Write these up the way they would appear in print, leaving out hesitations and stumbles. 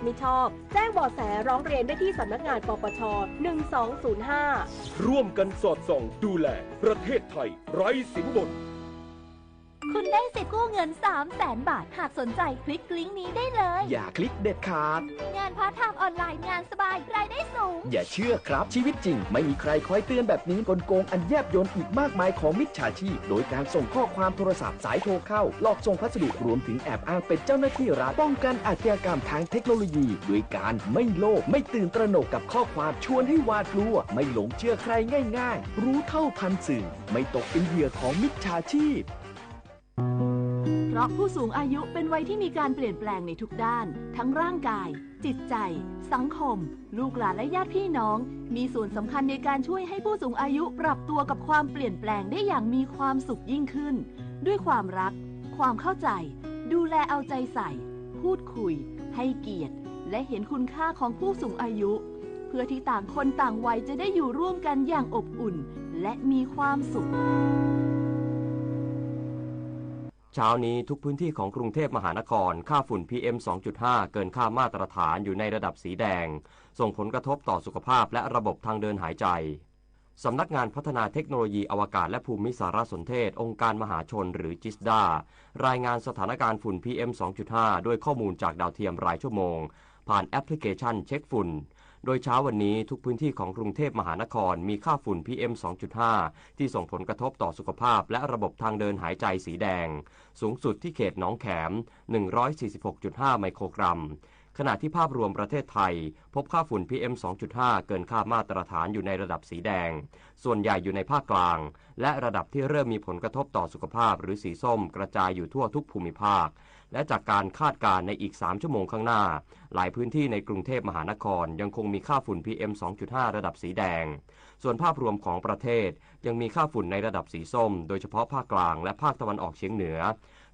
มิชอบแจ้งเบาะแสร้องเรียนได้ที่สำนักงานปปช1205ร่วมกันสอดส่องดูแลประเทศไทยไร้สินบนคุณได้สิทธิ์กู้เงิน 300,000 บาทหากสนใจคลิกลิงก์นี้ได้เลยอย่าคลิกเด็ดขาดงานพาร์ทไทม์ออนไลน์งานสบายรายได้สูงอย่าเชื่อครับชีวิตจริงไม่มีใครคอยเตือนแบบนี้กลโกงอันแยบยลอีกมากมายของมิจฉาชีพโดยการส่งข้อความโทรศัพท์สายโทรเข้าหลอกส่งพัสดุรวมถึงแอบอ้างเป็นเจ้าหน้าที่รัฐป้องกันอาชญากรรมทางเทคโนโลยีโดยการไม่โลภไม่ตื่นตระหนกกับข้อความชวนให้หวาดกลัวไม่หลงเชื่อใครง่ายๆรู้เท่าทันสื่อไม่ตกเป็นเหยื่อของมิจฉาชีพเพราะผู้สูงอายุเป็นวัยที่มีการเปลี่ยนแปลงในทุกด้านทั้งร่างกายจิตใจสังคมลูกหลานและญาติพี่น้องมีส่วนสำคัญในการช่วยให้ผู้สูงอายุปรับตัวกับความเปลี่ยนแปลงได้อย่างมีความสุขยิ่งขึ้นด้วยความรักความเข้าใจดูแลเอาใจใส่พูดคุยให้เกียรติและเห็นคุณค่าของผู้สูงอายุเพื่อที่ต่างคนต่างวัยจะได้อยู่ร่วมกันอย่างอบอุ่นและมีความสุขเช้านี้ทุกพื้นที่ของกรุงเทพมหานครค่าฝุ่น PM 2.5 เกินค่ามาตรฐานอยู่ในระดับสีแดงส่งผลกระทบต่อสุขภาพและระบบทางเดินหายใจสำนักงานพัฒนาเทคโนโลยีอวกาศและภูมิสารสนเทศองค์การมหาชนหรือจิสดารายงานสถานการณ์ฝุ่น PM 2.5 ด้วยข้อมูลจากดาวเทียมรายชั่วโมงผ่านแอปพลิเคชันเช็คฝุ่นโดยเช้าวันนี้ทุกพื้นที่ของกรุงเทพมหานครมีค่าฝุ่น PM 2.5 ที่ส่งผลกระทบต่อสุขภาพและระบบทางเดินหายใจสีแดงสูงสุดที่เขตหนองแขม 146.5 ไมโครกรัมขณะที่ภาพรวมประเทศไทยพบค่าฝุ่น PM 2.5 เกินค่ามาตรฐานอยู่ในระดับสีแดงส่วนใหญ่อยู่ในภาคกลางและระดับที่เริ่มมีผลกระทบต่อสุขภาพหรือสีส้มกระจายอยู่ทั่วทุกภูมิภาคและจากการคาดการณ์ในอีก3ชั่วโมงข้างหน้าหลายพื้นที่ในกรุงเทพมหานครยังคงมีค่าฝุ่น PM 2.5 ระดับสีแดงส่วนภาพรวมของประเทศยังมีค่าฝุ่นในระดับสีส้มโดยเฉพาะภาคกลางและภาคตะวันออกเฉียงเหนือ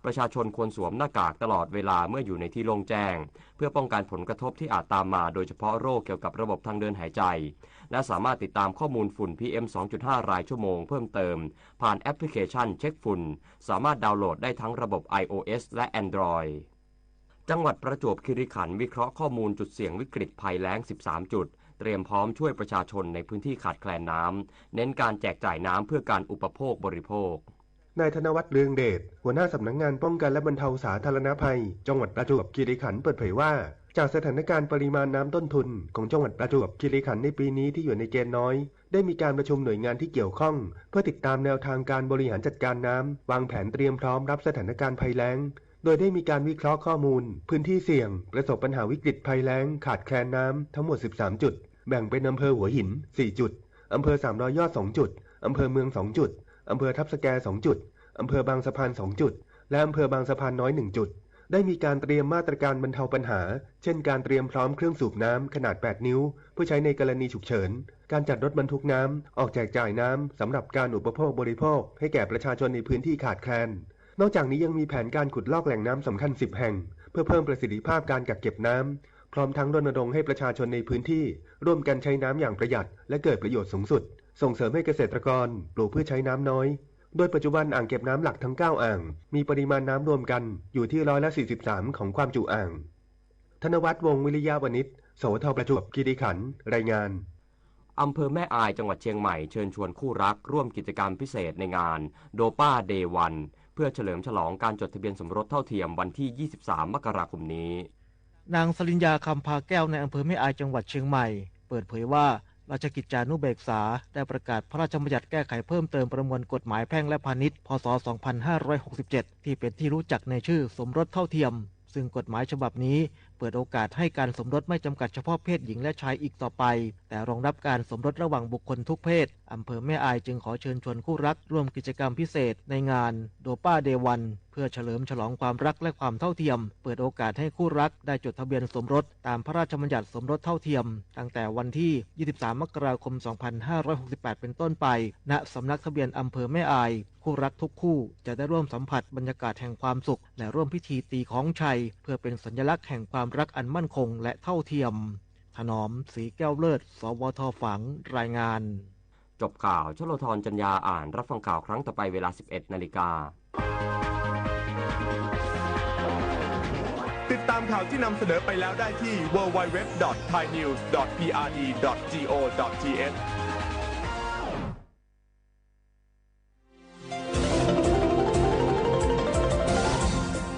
ประชาชนควรสวมหน้ากากตลอดเวลาเมื่ออยู่ในที่โล่งแจ้งเพื่อป้องกันผลกระทบที่อาจตามมาโดยเฉพาะโรคเกี่ยวกับระบบทางเดินหายใจและสามารถติดตามข้อมูลฝุ่น PM 2.5 รายชั่วโมงเพิ่มเติมผ่านแอปพลิเคชันเช็คฝุ่นสามารถดาวน์โหลดได้ทั้งระบบ iOS และ Android จังหวัดประจวบคีรีขันธ์วิเคราะห์ข้อมูลจุดเสี่ยงวิกฤตภัยแล้ง13จุดเตรียมพร้อมช่วยประชาชนในพื้นที่ขาดแคลนน้ำเน้นการแจกจ่ายน้ำเพื่อการอุปโภคบริโภคนายธนวัฒน์เรืองเดชหัวหน้าสำนักงานป้องกันและบรรเทาสาธารณภัยจังหวัดประจวบคีรีขันธ์เปิดเผยว่าจากสถานการณ์ปริมาณน้ำต้นทุนของจังหวัดประจวบคีรีขันธ์ในปีนี้ที่อยู่ในเกณฑ์น้อยได้มีการประชุมหน่วยงานที่เกี่ยวข้องเพื่อติดตามแนวทางการบริหารจัดการน้ำวางแผนเตรียมพร้อมรับสถานการณ์ภัยแล้งโดยได้มีการวิเคราะห์ข้อมูลพื้นที่เสี่ยงประสบปัญหาวิกฤตภัยแล้งขาดแคลนน้ำทั้งหมด13จุดแบ่งเป็นอำเภอหัวหิน4จุดอำเภอ300ยอด2จุดอำเภอเมือง2จุดอำเภอทับสแก2จุดอำเภอบางสะพาน2จุดและอำเภอบางสะพานน้อย1จุดได้มีการเตรียมมาตรการบรรเทาปัญหาเช่นการเตรียมพร้อมเครื่องสูบน้ำขนาด8นิ้วเพื่อใช้ในกรณีฉุกเฉินการจัดรถบรรทุกน้ำออกแจกจ่ายน้ำสำหรับการอุปโภคบริโภคให้แก่ประชาชนในพื้นที่ขาดแคลนนอกจากนี้ยังมีแผนการขุดลอกแหล่งน้ำสำคัญ10แห่งเพื่อเพิ่มประสิทธิภาพการกักเก็บน้ำพร้อมทั้งรณรงค์ให้ประชาชนในพื้นที่ร่วมกันใช้น้ำอย่างประหยัดและเกิดประโยชน์สูงสุดส่งเสริมให้เกษตรกรปลูกพืชใช้น้ำน้อยโดยปัจจุบันอ่างเก็บน้ำหลักทั้ง9อ่างมีปริมาณน้ำรวมกันอยู่ที่43%ของความจุอ่างธนวัฒน์วงศ์วิริยาวณิช สวทประจวบคีรีขันธ์รายงานอำเภอแม่อายจังหวัดเชียงใหม่เชิญชวนคู่รักร่วมกิจกรรมพิเศษในงานโดป้าเดย์วันเพื่อเฉลิมฉลองการจดทะเบียนสมรสเท่าเทียมวันที่23มกราคมนี้นางสลินยาคำพาแก้วในอำเภอแม่อายจังหวัดเชียงใหม่เปิดเผยว่าราชกิจจานุเบกษาได้ประกาศพระราชบัญญัติแก้ไขเพิ่มเติมประมวลกฎหมายแพ่งและพาณิชย์พ.ศ. 2567ที่เป็นที่รู้จักในชื่อสมรสเท่าเทียมซึ่งกฎหมายฉบับนี้เปิดโอกาสให้การสมรสไม่จำกัดเฉพาะเพศหญิงและชายอีกต่อไปแต่รองรับการสมรสระหว่างบุคคลทุกเพศอำเภอแม่อายจึงขอเชิญชวนคู่รักร่วมกิจกรรมพิเศษในงานโดป้าเดวันเพื่อเฉลิมฉลองความรักและความเท่าเทียมเปิดโอกาสให้คู่รักได้จดทะเบียนสมรสตามพระราชบัญญัติสมรสเท่าเทียมตั้งแต่วันที่23มกราคม2568เป็นต้นไปณสำนักทะเบียนอำเภอแม่อายคู่รักทุกคู่จะได้ร่วมสัมผัสบรรยากาศแห่งความสุขและร่วมพิธีตีของชัยเพื่อเป็นสัญลักษณ์แห่งความรักอันมั่นคงและเท่าเทียมถนอมศรีแก้วเลิศสวทฝังรายงานจบข่าวชลธรจัญญาอ่านรับฟังข่าวครั้งต่อไปเวลา 11 นาฬิกาติดตาม ข่าวที่นำเสนอไปแล้วได้ที่ www.thainews.prd.go.th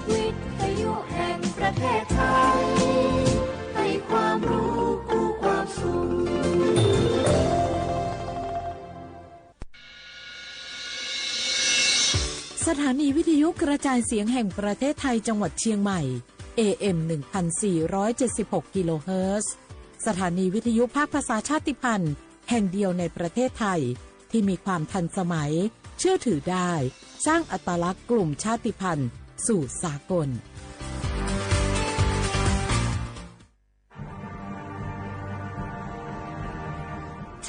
วิทยุแห่งประเทศไทยให้ความรู้คู่ความสุขสถานีวิทยุกระจายเสียงแห่งประเทศไทยจังหวัดเชียงใหม่ AM 1476 กิโลเฮิรตซ์สถานีวิทยุภาคภาษาชาติพันธุ์แห่งเดียวในประเทศไทยที่มีความทันสมัยเชื่อถือได้สร้างอัตลักษณ์กลุ่มชาติพันธุ์สู่สากล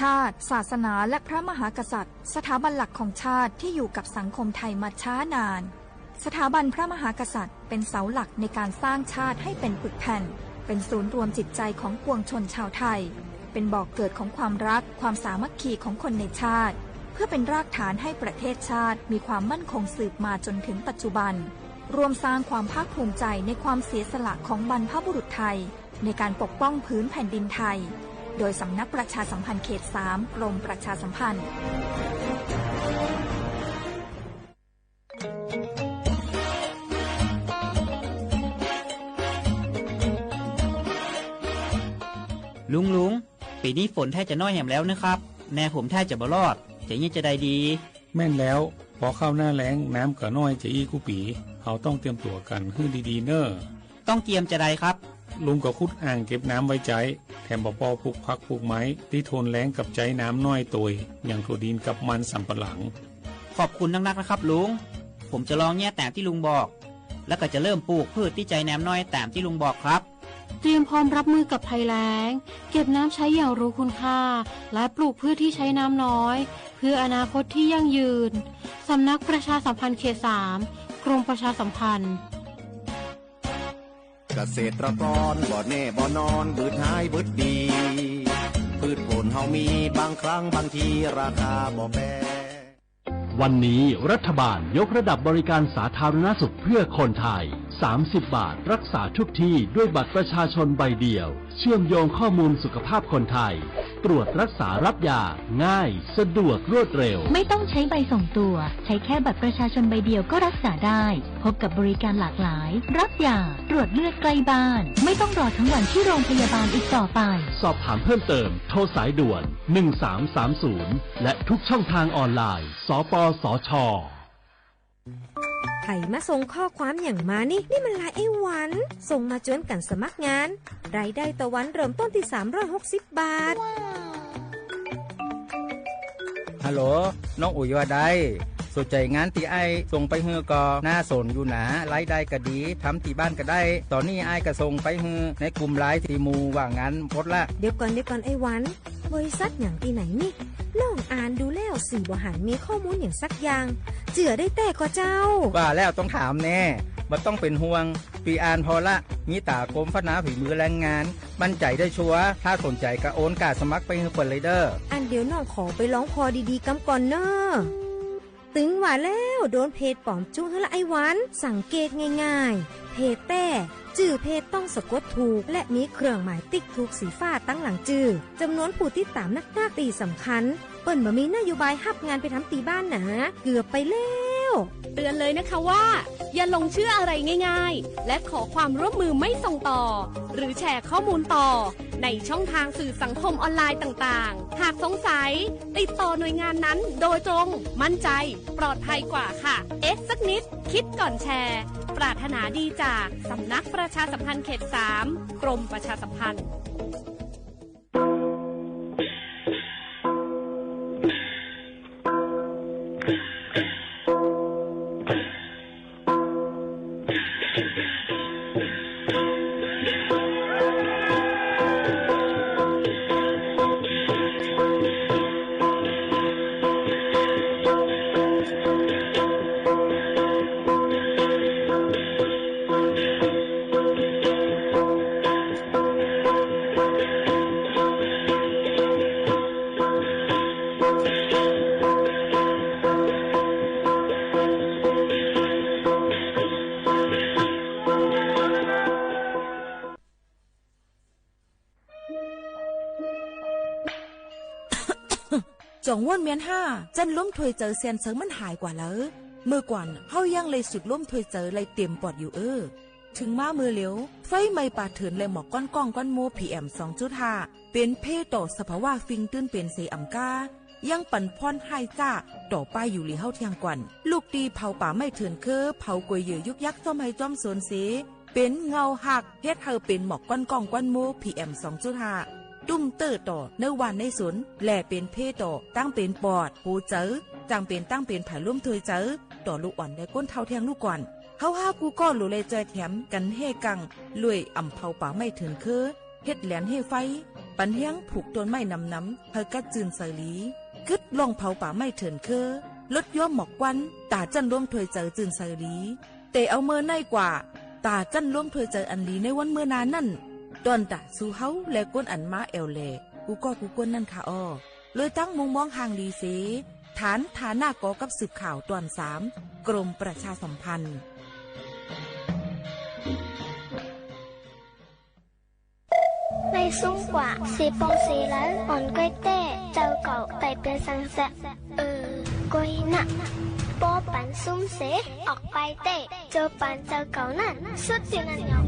ชาติศาสนาและพระมหากษัตริย์สถาบันหลักของชาติที่อยู่กับสังคมไทยมาช้านานสถาบันพระมหากษัตริย์เป็นเสาหลักในการสร้างชาติให้เป็นปึกแผ่นเป็นศูนย์รวมจิตใจของปวงชนชาวไทยเป็นบ่อกเกิดของความรักความสามัคคีของคนในชาติเพื่อเป็นรากฐานให้ประเทศชาติมีความมั่นคงสืบมาจนถึงปัจจุบันรวมสร้างความภาคภูมิใจในความเสียสละของบรรพบุรุษไทยในการปกป้องพื้นแผ่นดินไทยโดยสำนักประชาสัมพันธ์เขต 3 กรมประชาสัมพันธ์ลุงปีนี้ฝนแทบจะน้อยแหมแล้วนะครับแม่ผมแทบจะบ่รอดจะยิ่งจะได้ดีแม่นแล้วพอเข้าหน้าแล้งน้ำก็น้อยจะอีกูปีเขาต้องเตรียมตัวกันให้ดีๆเนอ้อต้องเตรียมจะได้ครับลุงก็ขุดอ่างเก็บน้ำไว้ใจแถมบ่ปอปลูกผักปลูกไม้ที่ทนแล้งกับใจน้ำน้อยตัวอย่างถั่วดินกับมันสำปะหลังขอบคุณนักๆนะครับลุงผมจะลองแย่ตามที่ลุงบอกแล้วก็จะเริ่มปลูกพืชที่ใจน้ำน้อยตามที่ลุงบอกครับเตรียมพร้อมรับมือกับภัยแล้งเก็บน้ำใช้อย่างรู้คุณค่าและปลูกพืชที่ใช้น้ำน้อยเพื่ออนาคตที่ยั่งยืนสำนักประชาสัมพันธ์เขต 3 กรมประชาสัมพันธ์เกษตรกรบ่แน่บ่นอนบืดหายบืดดีพืชผลเฮามีบางครั้งบางทีราคาบ่แปรวันนี้รัฐบาลยกระดับบริการสาธารณสุขเพื่อคนไทย30 บาทรักษาทุกที่ด้วยบัตรประชาชนใบเดียวเชื่อมโยงข้อมูลสุขภาพคนไทยตรวจรักษารับยาง่ายสะดวกรวดเร็วไม่ต้องใช้ใบส่งตัวใช้แค่บัตรประชาชนใบเดียวก็รักษาได้พบกับบริการหลากหลายรับยาตรวจเลือดใกล้บ้านไม่ต้องรอทั้งวันที่โรงพยาบาลอีกต่อไปสอบถามเพิ่มเติมโทรสายด่วน1330และทุกช่องทางออนไลน์สปสช.ไผ่มาส่งข้อความอย่างมานี่มันลายไอ้หวันส่งมาจวนกันสมัครงานรายได้ต่อวันเริ่มต้นที่360 บาทฮัลโหลน้องอุ๋ยว่าได้สนใจงานที่ไอ้ส่งไปฮือก็น่าสนอยู่นะรายได้ก็ดีทำที่บ้านก็ได้ตอนนี้ไอ้ก็ส่งไปฮือในกลุ่มไลน์ที่มูว่างานพดละเดี๋ยวก่อนไอ้หวันบริษัทอย่างที่ไหนนี่ลองอ่านดูแล้วสีบ่หันมีข้อมูลอย่างสักอย่างเจือได้แต่ก็เจ้าว่าแล้วต้องถามแน่มันต้องเป็นห่วงปีอ่านพอละมีตากรมพัฒนาฝีมือแรงงานมั่นใจได้ชัวร์ถ้าสนใจก็โอนกาสมัครไปฮือเปิดเลยเด้ออันเดี๋ยวน้องขอไปร้องพอดีๆกำก่อนเนอะตึงว่าแล้วโดนเพจปลอมจุ้งให้ละไอ้หวันสังเกตง่ายๆเพจแต่จื่อเพจต้องสะกดถูกและมีเครื่องหมายติ๊กถูกสีฟ้าตั้งหลังจื่อจำนวนผู้ติดตามนักตีสำคัญเปิ้นบ่มีนโยบายฮับงานไปทำตีบ้านนะเกือบไปแล้วเตือนเลยนะคะว่าอย่าลงเชื่ออะไรง่ายๆและขอความร่วมมือไม่ส่งต่อหรือแชร์ข้อมูลต่อในช่องทางสื่อสังคมออนไลน์ต่างๆหากสงสัยติดต่อหน่วยงานนั้นโดยตรงมั่นใจปลอดภัยกว่าค่ะสักนิดคิดก่อนแชร์ปรารถนาดีจากสำนักประชาสัมพันธ์เขต 3 กรมประชาสัมพันธ์ จงว่นเมียนห้าจันล้มถวยเจอเซียนเซิงมันหายกว่าแล้วเมื่อก่อนเฮายังเลยสุดล้มถวยเจอเลยเต็มปอดอยู่ถึงมามือเหลียวไฟไม่ป่าเถือนเลยหมอกก้อนก้องก้อนโม PM 2.5 เป็นเพต่อสภาวะฟิงตื้นเป็นเสอำกายังปั่นพรให้จ้าต่อไปอยู่หลีเฮาเทียงกวนลูกดีเผาป่าไม่เถือนเผากวยเหยื่อยุกยักษ์ซ่อมให้จอมสวนเสเป็นเงาหักเฮ็ดเฮาเป็นหมอกก้อนก้องก้อนโม PM 2.5 ตุ้มเตอร์ต่อเนื้อวันในสวนแหล่เป็นเพต่อตั้งเป็นปอดหูเจอจังเป็นตั้งเป็นผายร่วมถวยเจอต่อลูกอ่อนได้ก้นเท่าเทียงลูกก่อนเฮากูก็หลุเลยใจแถมกันเฮกังลุยอ่ำเผาป่าไม่ถึงเฮ็ดแหลนเฮไฟปันเฮียงผูกต้นไม้น้ำเฮากัดจืนใส่ลีกึดลองเผาป่าไม่ถึงลดย่อมหมอกควันตาจันร่วมถวยเจอจืนใส่ลีแต่เอาเมื่อในกว่าตาจันร่วมถวยเจออันลีในวันเมื่อนานนั่นตอนตาสู่เฮาและก้นอันมาแอวแลกูก้นนั่นค่ะอ้อเลยตั้งมุมมองห่างดีเสฐานฐานหน้ากอกับสืบข่าวตอน3กรมประชาสัมพันธ์ในซุ้มกว่าสีปองสีแล้วอ่อนก้อยเต้เจ้าเก่าไก่เป็นสังเสก้อยน่ะโปปันซุ้มเสออกไปเต้เจอปันเจ้าเก่านั่นสุดที่นั่นยอง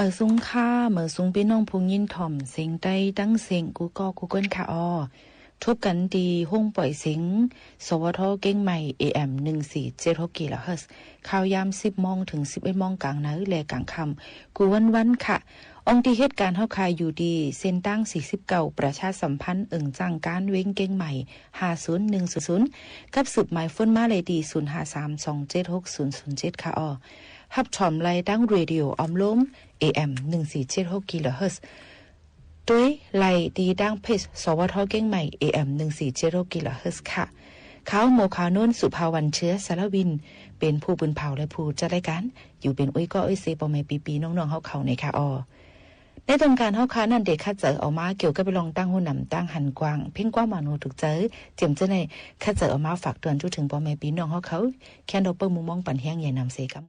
มื่อซุงค่าเมื่อซุงพี่น้องพุงยินถ่อมเสียงใดดังเสียงกูก็กูเกิลค่ะออทบกันดีห้องปล่อยเสียงสวทเก่งใหม่ AM 1476กิโลเฮิรตซ์ข่าวยาม10 โมงถึง 11 โมงกลางนาและกลางค่ำกูวันค่ะองค์ที่เหตุการณ์เฮาคายอยู่ดีเส้นตั้ง49ประชาสัมพันธ์จ้างการเว้งเก่งใหม่50100กับสืบหมายฝนมาเลยดี0532760007ค่ะออฮับชอมไลดังเรดิโอออมล้ม AM 1476กิโลเฮิรตซ์ด้วยไลดีดังเพจสวทเก่งใหม่ AM 1476กิโลเฮิรตซ์ค่ะเขาโมคาโนนสุภาวันเชื้อสารวินเป็นผู้บุญเผาและผู้จัดรายการอยู่เป็นอุ้ยก็อุ้ยเซปอมปีน้องๆเฮาเขาในค่ะออในตรงการเฮาค้านั่นเด็กคัดเจอออกมาเกี่ยวกับไปลองตั้งหุ่นนำตั้งหันกว้างเพ่งกว้างมาโนถูกเจอเจียมเจอในคัดเจอออกมาฝากเตือนจุถึงปอมปีน้องเฮาเขาแค่ดอกเปิ้ลมุมมองปันแห้งใหญ่นำเซกัม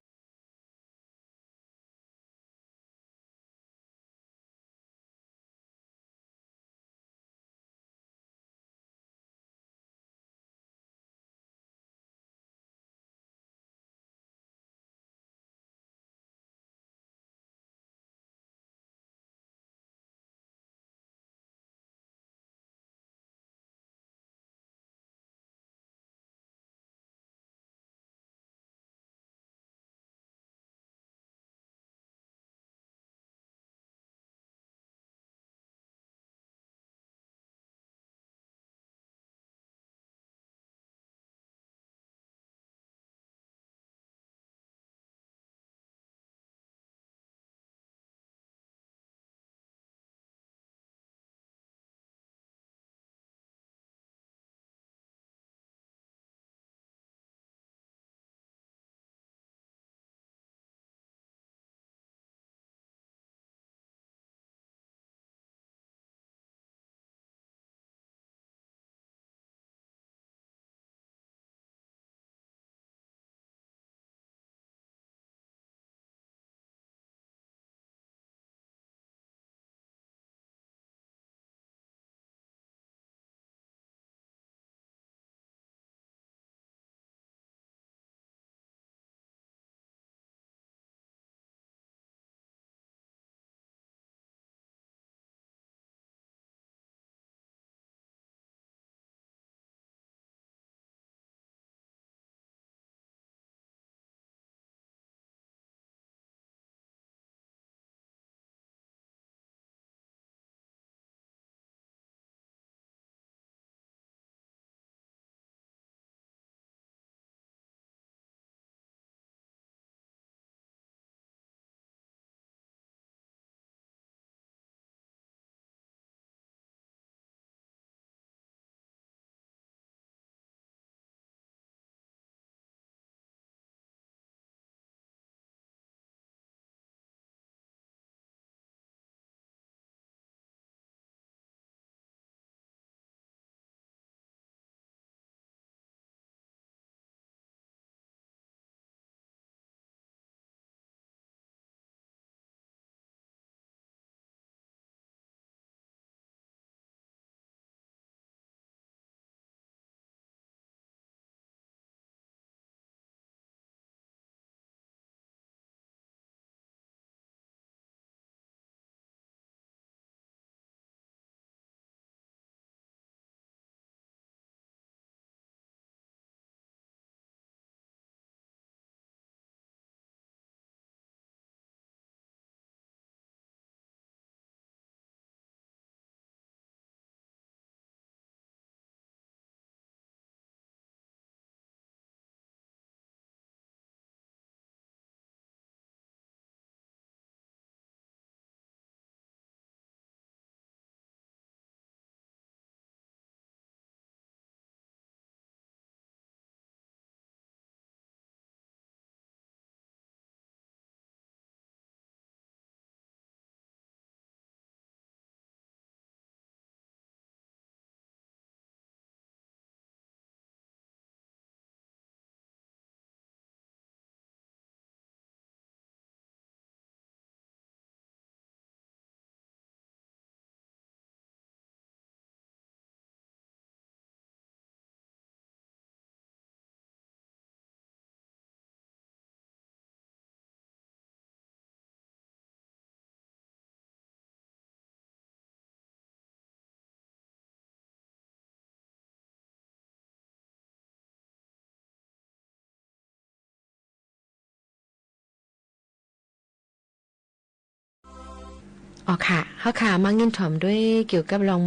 อ๋อค่ะเฮาค่ะมังยินถ่อมด้วยเกี่ยวกับลอง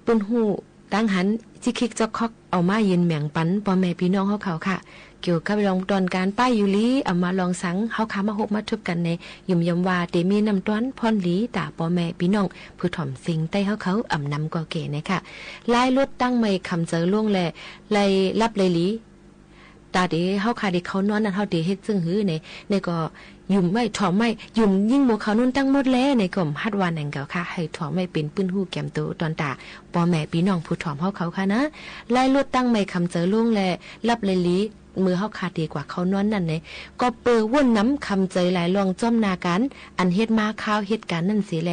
ปื้นหู้ดังหันจิคิกจอกคอกเอามายืนแหม่งปันพ่อแม่พี่น้องเฮาเขาค่ะเกี่ยวกับลองตอนการป้ายอยู่ลีเอามาลองสังเฮาค่ะมาหกมาทุบกันในยุ่มยำว่าเตมีนำต้อนพรลีตาพ่อแม่พี่น้องผู้ถ่อมสิงใต้เฮาเขาอำนำก่อเก๋นะคะลายรถตั้งไม่คำเจอล่วงแลไลรับเลยลีตาเดเฮาค่ะเดเขานอนนั่นเฮาเดเฮ็ดซึ่งหื้อในก็ยุ่มไม่ถ่อมไม่ยุ่มยิ่งหมู่เขานุ่นตั้งหมดแล้วในกลุ่มฮัดวานแห่งเก่าค่ะให้ถ่อมไม่เป็นปื้นหู้แก้มโตตอนตาพ่อแม่พี่น้องผู้ถ่อมเฮาเขาค่ะนะไล่ลดตั้งไม่คำเจอล่วงแลรับเลยลีมือเฮาขาดดีกว่าเขานอนนั่นเนี่ยก็เปื้อว่นน้ำคำเจยหลายลองจ้อมนากันอันเฮ็ดมาข้าวเฮ็ดการนั่นสิแล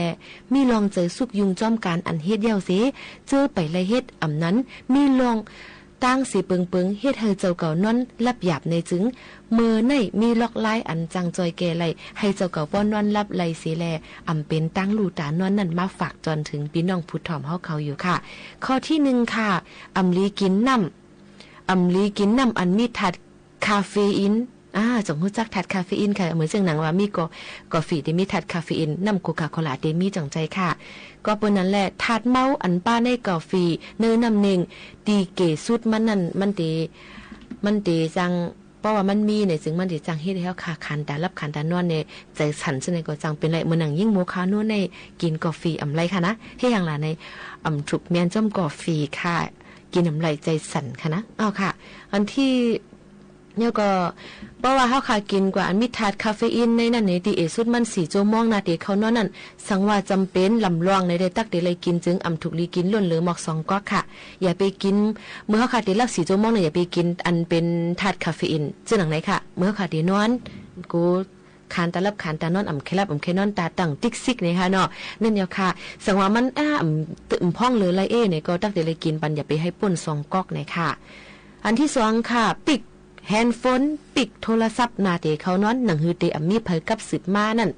มีลองเจยสุกยุงจ้อมการอันเฮ็ดเย้าสิเจอไปเลยเฮ็ดอำนั้นมีลองตั้งสีเปิงเฮ็ดให้เจ้าเก่านอนรับหยาบในจึงมือในมีล็อกไล่อันจังจอยแก่ไหลให้เจ้าเก่าป้อนนอนรับไหลสีแลอำเป็นตั้งลูตานอนนั่นมาฝากจนถึงพี่น้องผู้ถ่อมเฮาเขาอยู่ค่ะข้อที่1ค่ะอำลีกินน้ำอันมีถัดคาเฟอีนจงรู้จักถัดคาเฟอีนค่ะเหมือนเสียงหนังว่ามีกาแฟที่มีถัดคาเฟอีนน้ำโคคาโคล่าเดมีจังใจค่ะก็เปิ้นนั้นแหละถัดเมาอันป้าในกาแฟเนื้อน้ำหนึ่งดีเกสุดมันนั่นมันเดจังเพราะว่ามันมีเนี่ยซึ่งมันเดจังเฮ็ดให้เฮาขาคันตารับคันตานอนเนี่ยใจสั่นซะในก็จังเป็นไรมื้อหนังยิ่งโมคาโนในกินกาแฟอำไรค่ะนะเฮ็ดอย่างล่ะในถูกแม่นจ้อมกาแฟค่ะกินอำไรใจสั่นค่ะนะเอาค่ะอันที่เนี่ยก็เพราะว่าเฮาค่ะกินกว่าอันมีถาดคาเฟอีนในนั้นในที่สุดมัน4ชั่วโมงนาทีเขานอนนั่นสังว่าจำเป็นลำลองในได้ตักได้เลยกินจึงถูกลีกินล้นเหลือหมอก2ก๊อกค่ะอย่าไปกินเมื่อเฮาค่ะได้ลัก4ชั่วโมงเนี่ยอย่าไปกินอันเป็นถาดคาเฟอีนจึงหนังไหนค่ะเมื่อเฮาค่ะได้นอนกูคานตาลับคานตานอนเคลับเคนอนตาตั้งติ๊กซิกนี่ค่ะเนาะนั่นเดียวค่ะสังว่ามันตึมพ่องหรือไรเนี่ยก็ตักได้เลยกินปันอย่าไปให้ป่น2ก๊อกนี่ค่ะอันที่2ค่ะปิกแฮนด์โฟนปิกโทรศัพท์นาเตเขานอนหนังฮือเตอมีเผยกับสืบมานั่น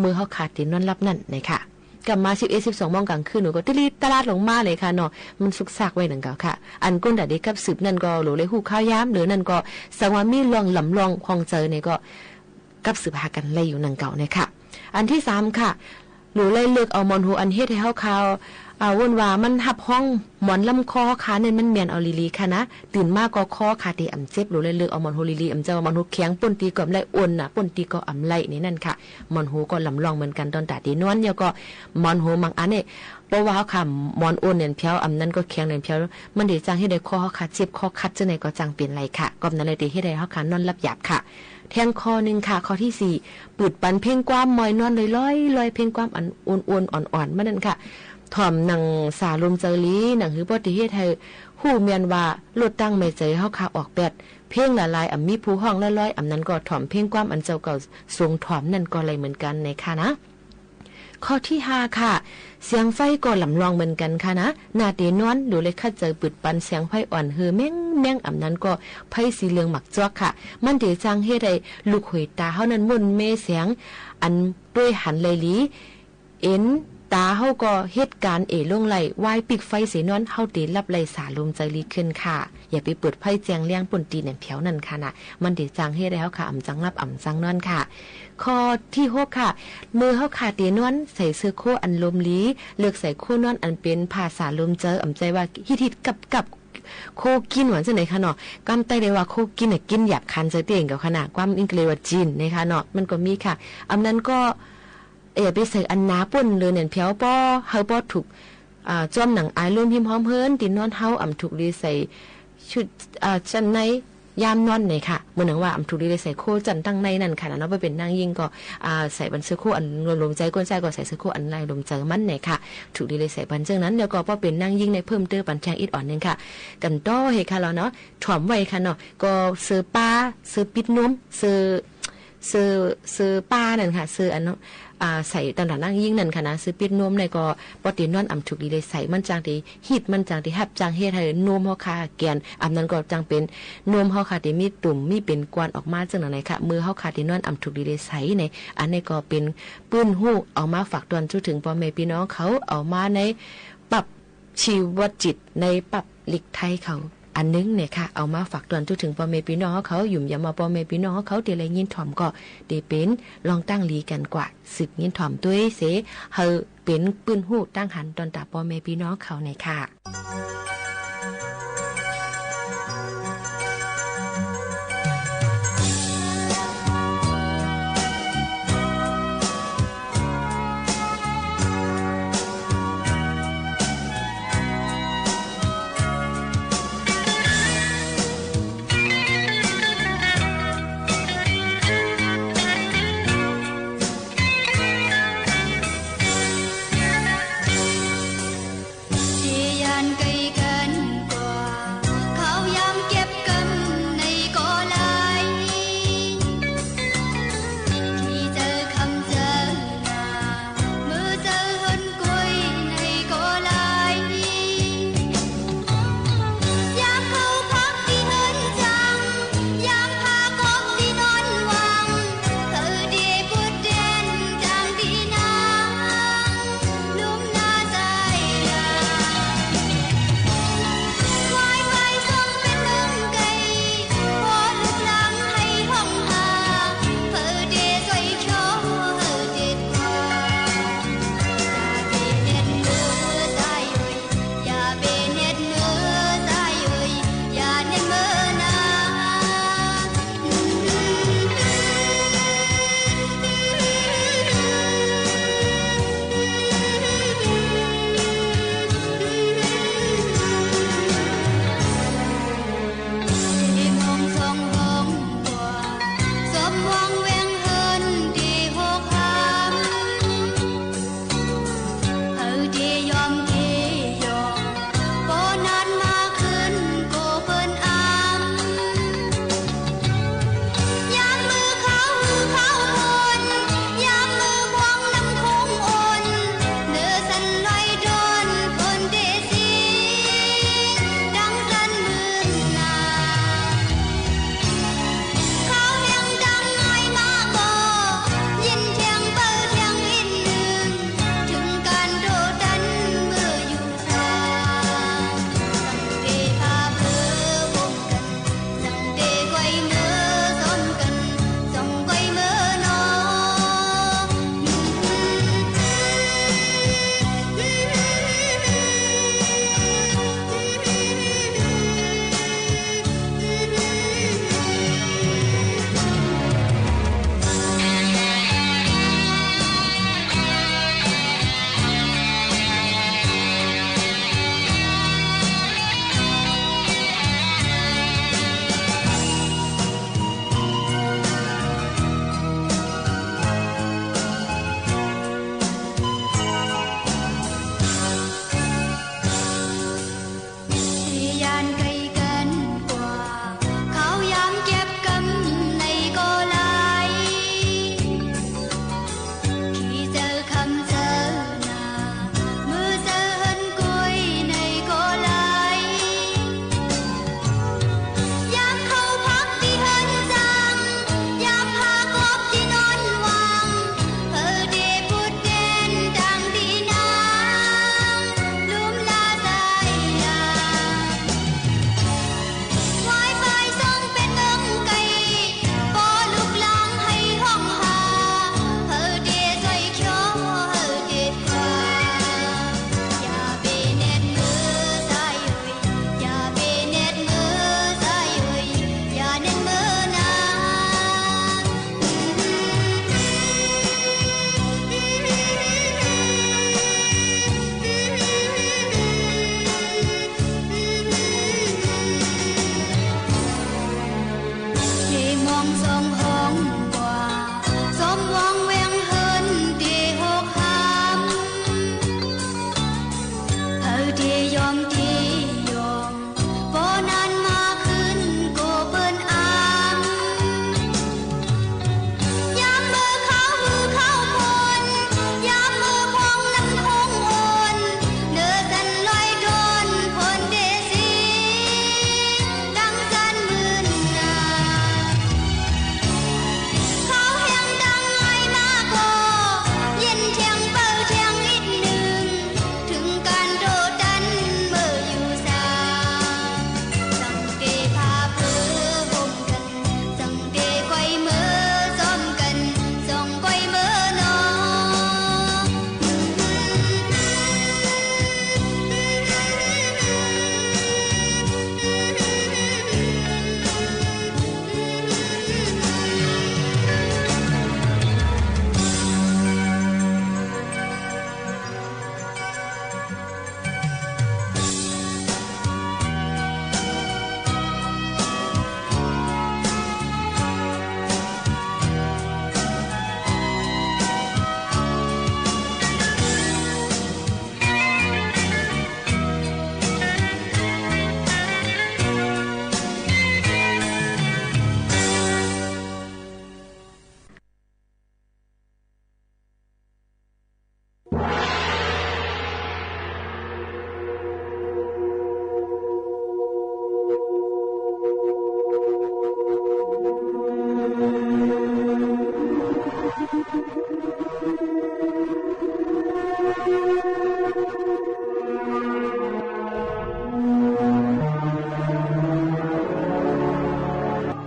มือเขาขาดเตนอนรับนั่นนี่ค่ะกลับมา11-12 โมงกลางคืนหนูก็ตลาดลงมาเลยค่ะเนาะมันสุกซากไว้หนังเก่าค่ะอันก้นแต่เด็กกับสืบนั่นก็หลูเลยหูข้าวยามหรือนั่นก็สังว่ามีลองหลำลองคองเจอเนี่ยก็กับสืบหากันเลยอยู่หนังเก่าเนี่ยค่ะอันที่3ค่ะหลูเลยเลือกเอามอนหูอันเฮ็ดให้เฮาข่าววนว่ามันหับห้องหมอนลำคอขาเนี่ยมันเมียนเอาลีค่ะนะตื่นมากก็คอขาเตอำเจ็บหรือเลยเลือกเอาหมอนโฮลีอำเจ้ามอนโฮแข็งป่นตีก็ไหลอ่อนน่ะป่นตีก็อำไหลนี่นั่นค่ะหมอนโฮก็ลำลองเหมือนกันตอนตาตีนวลเนี่ยก็หมอนโฮบางอันเนี่ยเพราะว่าค่ะหมอนอ่อนเนี่ยเพียวอำนั้นก็แข็งเนี่ยเพียวมันได้จังให้ได้คอขาเจ็บคอคัดจังไหนก็จังเป็นไรค่ะก็นั้นเลยที่ให้ได้เฮาขานอนรับหยาบค่ะแทงคอนึงค่ะข้อที่4ปืดปันเพ่งความมอยนอนลอยเพ่งความอันอ้วนๆอ่อนๆมันนั่นค่ะถ่อมหนังสาลมเจอลีหนังหือปฏิเฮ็ดให้ฮู้เมียนว่าลดตั้งไม่เจยเฮาขาออกแปดเพ่งละลายมีผู้ห้องลอยๆนั้นก็ถ่อมเพ่งความอันเจ้าเก่าทรงถ่อมนั่นก็เลยเหมือนกันในค่ะนะข้อที่5ค่ะเสียงไฟก็ลำลองเหมือนกันค่ะนะนาเตนอนดูเลยคัดเจอปืดปันเสียงไฟอ่อนเฮือแม่งนั้นก็ไฟสีเหลืองหมักจอกค่ะมันเดจังเฮ็ดให้ลูกหวยตาเฮานั้นมุ่นเมเสียงอันด้วยหันเลยลีเอ็นตาเฮาก็เหตุการณ์ลงไหลวายปิกไฟเสนอนเฮาเตรับไหลสาลมใจลีขึ้นค่ะอย่าไปเปิดไฟแจงเลี้ยงป่นตีแหนมเผียวนั่นค่ะนะมันเดจังเฮ็ดให้เฮาค่ะอำจังรับอำจังนอนค่ะข้อที่6ค่ะมือเฮาขาเตนอนใส่เสื้อโคอันลมลีเลือกใส่โคนอนอันเป็นภาษาลมเจออำใจว่าฮิตกับโคกินหวานจังไหนคะเนาะกำไตได้ว่าโคกินน่ะกินหยาบคันใจเตียงกับขนาดความอังกฤษว่าจีนนะคะเนาะมันก็มีค่ะอำนั้นก็ไปใส่อันนาป่นเลยเนี่ยเพียวป้อเฮาป้อถูกจ้อมหนังอายร่วมพิมพ์พร้อมเฮินตีนอนเฮาถูกดีใส่ชุดชั้นในยามนอนเนี่ยค่ะเหมือนหนังว่าถูกดีใส่โคจันตั้งในนั่นค่ะเนาะไปเป็นนางยิ่งก็ใส่บันเสื้อโคอันลมใจก้นใจก็ใส่เสื้อโคอันลายลมใจมันเนี่ยค่ะถูกดีใส่บันเจ้านั้นเดี๋ยวก็ป้อเป็นนางยิ่งในเพิ่มเติมปันแทงอิดอ่อนนึงค่ะกันต้อเฮค่ะเราเนาะถ่อมไว้ค่ะเนาะก็เสื้อป้าเสื้อปิดนมเสื้อป้านั่นค่ะเสื้ออันเนาะใส่ตำหนักนั่งยิ่งนั่นค่ะนะซื้อปิดนวมในก็ปตินอนถูกดีเลยใส่มันจางที่ฮีดมันจางที่ฮับจางเฮ็ดให้นวมเฮาค่ะแกนนั้นก็จางเป็นนวมเฮาค่ะที่มีตุ่มมีเป็นกวนออกมาจังไหนค่ะมือเฮาค่ะที่นอนถูกดีเลยใส่ในอันนี้ก็เป็นปื้นหู้เอามาฝากตอนจุถึงพ่อแม่พี่น้องเขาเอามาในปรับชีวจิตในปรับหลีกไทยเขา อันนึงเนี่ยค่ะเอามาฝากตอนถึงพ่อแม่พี่น้องเขาหยุ่มอย่ามาพ่อแม่พี่น้องเขาเดี๋ยวอะไรยินถ่อมก็เดี๋ยวเป็นลองตั้งลีกันกว่าสึกยินถ่อมด้วยเสเฮาเป็นปืนหูตั้งหันตอนตาพ่อแม่พี่น้องเขาในค่ะ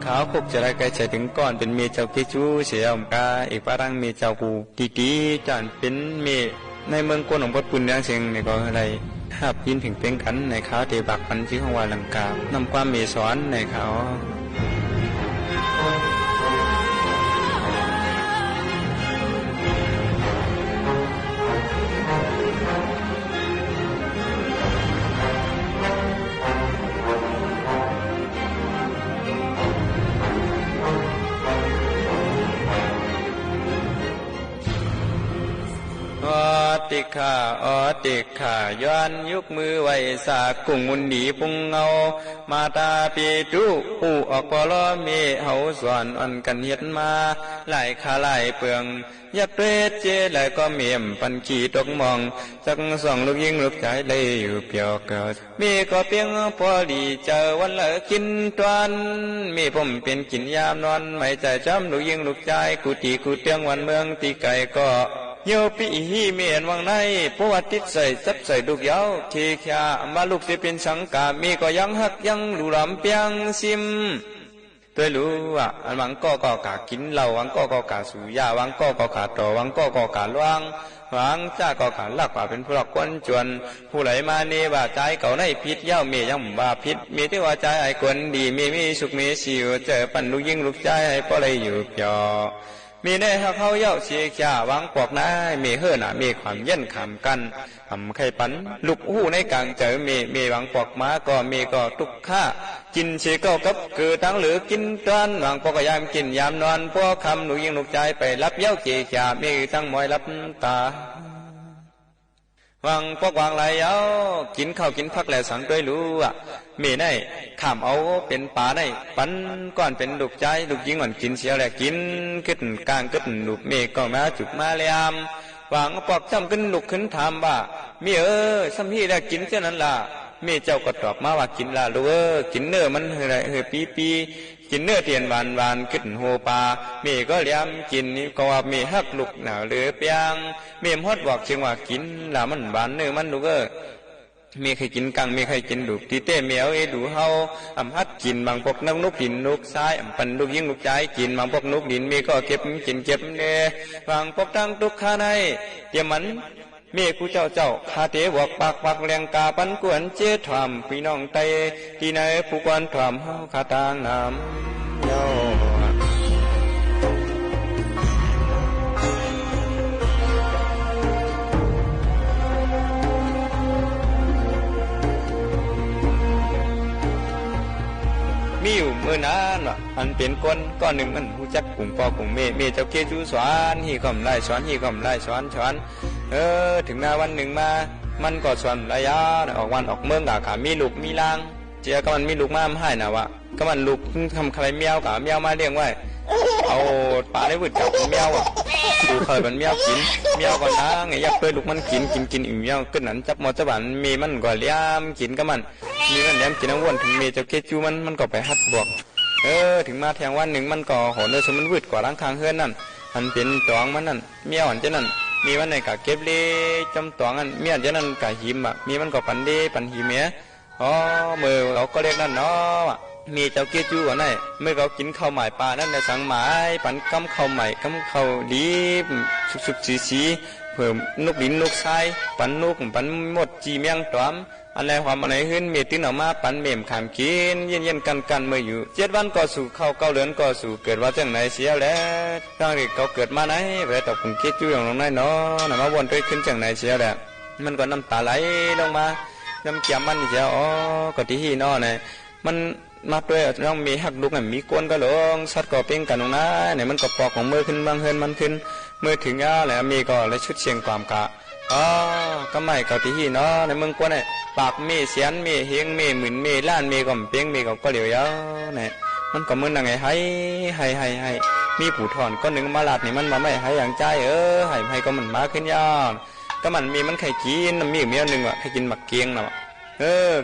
ขาวคุกจะได้ไกลใจถึงก่อนเป็นเมียเจ้าเกจูเสียอมกาอีกปารังเมียเจ้ากูตีจานเป็นเมียในเมืองกวนของพดปุ่นยังเสียงในก็อะไรหับยินถึงเพียงขันในขาวเตบักปันชื่อของวาลังกานำความเมียสอนในขาวติขาติขาย้อนยุกมือไว้สากุ้งมุนดีพุงเงามาตาปีจุอูออกปลอเมเฮาสอนอ่อนกันเฮ็ดมาหลายขาหลายเปลืองยับเปรตเจหลายก็เมียมปันขี่ตกมองจักส่องลูกยิงลูกชายเลยอยู่เปียวเกิดมีก็เพียงพอดีเจอวันละกินตวนมีผมเป็นกินยามนอนไม่ใจจำลูกยิงลูกชายกูตีกูเตียงวันเมืองตีไก่ก็โยปีฮีเมียนวังในปวัติใส่ซับใส่ลูกยาวเทียามาลูกที่เป็นสังกามีก็ยังหักยังดูลำเปียงซิมตัวรู้ว่าอันวังก็กากินเหล้าวังก็กาสูยาวังก็กาต่อวังก็กาล่วงวังจ้าก็กาลักว่าเป็นพวกคนจวนผู้ไหลมาเนว่าใจเก่าในพิษเย้าเมียยังว่าพิษมีที่ว่าใจไอ้คนดีมีสุขมีสิวเจอปั่นลูกยิงลูกใจให้พอเลยอยู่เปียวมีในหักเขาเย้าเสียข่าวังปอกนายมีเฮือหน่ะมีความเย็นขำกันทำไข่ปันลูกหูในกลางเจอมีวังปอกม้าก็มีก็ตุกข้ากินเสียก็กับคือทั้งหรือกินตอนวังปอกยามกินยามนอนพวกคำหนูยิงลูกใจไปรับเย้าเสียข่ามีทั้งมอยรับตาวังพวกวางไหลเอากินข้าวกินพักแล้วสังด้วยรู้อ่ะมีในข้ามเอาเป็นป่าในปันก้อนเป็นลูกใจลูกยิงอ่อนกินเสียแหละกินขึ้นกลางขึ้นลูกเมฆก็มาจุกมาเลยามวางปอกจำขึ้นลูกขึ้นถามว่ามีสัมพีได้กินเท่านั้นล่ะมีเจ้าก็ตอบมาว่ากินละลูกกินเนื้อมันเฮปีกินเนื้อเทียนหวานขึ้นโหปามีก็เลี้ยมกินนี่ก็ว่ามีฮักลูกหนาวเหลือเปียงมีฮอดบอกเชียงว่ากินละมันหวานเนื้อมันลูกมีใครกินกังมีใครกินลูกตีเต้เมียวดูเฮาอำฮัดกินบางพวกนักนกดินนกซ้ายปันลูกยิงลูกใจกินบางพวกนกดินมีก็เก็บกินเก็บเน่บางพวกตั้งทุกข้าในเดี๋ยวมันเมฆผู้เจ้าคาเทบอกปากแรงกาปันกวนเจถามพี่น้องไตที่ไหนผู้กวนถามเฮาคาตางน้ำโยมีอยู่เมื่อนานว่ะอันเป็นก้อนหนึ่งมันหูจักกลุ่มปอกลุ่มเมเจ้าเกจูสอนฮีก่อมไล่สอนฮีก่อมไล่สอนถึงหน้าวันหนึ่งมามันก็สอนระยะออกวันออกเมืองกะขามีลูกมีลางเจ้าก็มันมีลูกมาให้นะวะก็มันลูกทำใครเมียวกะเมียวมาเลี้ยงไว้เอาปลาได้วืดจับเมียวดูเคยมันเมียวกินเมียวก่อนนะไงอยากเคยลูกมันกินอิ่มเมียวขึ้นนั้นจับหมดจับบันมีมันก็เลี้ยมกินก็มันมีมันเลี้ยมกินน้ำวนถึงเมียเจ้าเกจูมันก็ไปฮัดบอกถึงมาแทงวันหนึ่งมันก็โหนเลยสมันวืดกว่าล้างคางเฮือนนั่นมันเป็นตองมันนั่นเมียวอันเจ้านั่นมีวันไหนกะเก็บเล่จำตองอันเมียเจ้านั่นกะหิมอ่ะมีมันก็ปันเล่ปันหิมเมียมือเราก็เรียกนั่นเนาะมีเจ้าเกจูอันไหนเมื่อเรากินข้าวใหม่ปลานั่นในสังหมายปันกำข้าวใหม่กำข้าวดีสุกสีเพิ่มนกดินนกทรายปันนกปันหมดจีเมียงตอมอะไรความอะไรขึ้นเมียติ้นออกมาปันเมี่ยมขามกินเย็นกันเมื่ออยู่7 วันก็สู่เข้า9 เดือนก็สู่เกิดว่าจังไหนเสียแล้วตั้งแต่เขาเกิดมาไหนเวลาตกผมคิดอยู่อย่างนั้นเนาะมาวนไปขึ้นจังไหนเสียแล้วมันก็น้ำตาไหลลงมาน้ำเกี่ยมมันเสียก็ที่หีนอเนี่ยมันมาด้วยต้องมีหักลูกมีก้นก็ลงสัตว์ก็เป่งกันตรงนั้นเนี่ยมันก็ปอกของมือขึ้นบางเฮินมันขึ้นมือถึงแล้วมีก็เลยชุดเชียงความกะก็ไม่เกาที่หีนอในเมืองกวนเนี่ยปากมีเสียนมีเฮงมีหมื่นมีล้านมีก็เป่งมีก็เหลียวยาวเนี่ยมันก็มือนังไงให้มีผู้ถอนก็หนึ่งมาลาดนี่มันมาไม่ให้อย่างใจให้ก็มันมาขึ้นยาวก็มันมีมันไข่กินมีเมียหนึ่งอ่ะไข่กินหมักเกียงน่ะ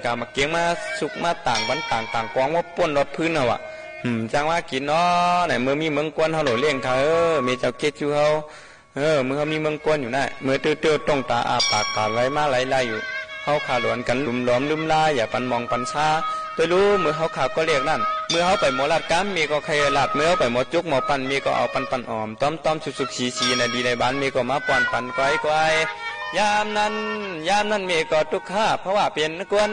กาหมักเกียงมาสุกมาต่างวันต่างกองว่าป้นรถพื้นน่ะวะจังว่ากินเนาะไหนเมื่อมีเมืองกวนเขาหล่อเลี้ยงเขามีเจ้าเกจูเขาเมื่อเขามีเมืองกวนอยู่น่ะเมื่อเตื้อต้องตาอาปากกาไหลมาไหลอยู่เขาขาหลวนกันลุมล้อมลืมลายอย่าปันมองปันชาตัวรู้เมื่อเขาขาก็เรียกนั่น เมื่อเฮาไปหมอลาดกามมีก็ใครลาดเมื่อเฮาไปหมอจุกหมอปั่นมีก็เอาปั่นออมต้อมสุกๆสีๆในดีในบ้านมีก็มาปั่นก้อยยามนั้นมีก็ทุกข์เพราะว่าเปลี่ยนกวน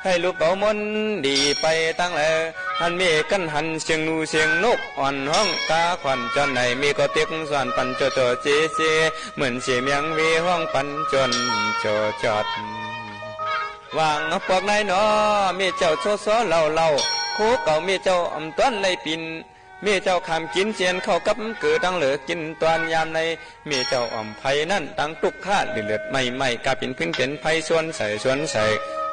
ให้ลูกเบามนดีไปตั้งแลหันมีกันหันเสียงนูเสียงนกอ่อนห้องกาขวัญจนไหนมีก็เตียกสวนปันโจโจเจเหมือนเสียงเมียงวีห้องปันจนโจจอดวางพวกนายหนอมีเจ้าโซโซเล่าคู่เก่ามีเจ้าอำต้นไล่ปินมีเจ้าคำกินเสียนเข้ากับเกิดดังเหลือกินตอนยามในมีเจ้าอ่อมไผ่นั่นดังตุกข้าเลือดไม่กาเป็นพื้นเป็นไผ่ส่วนใส่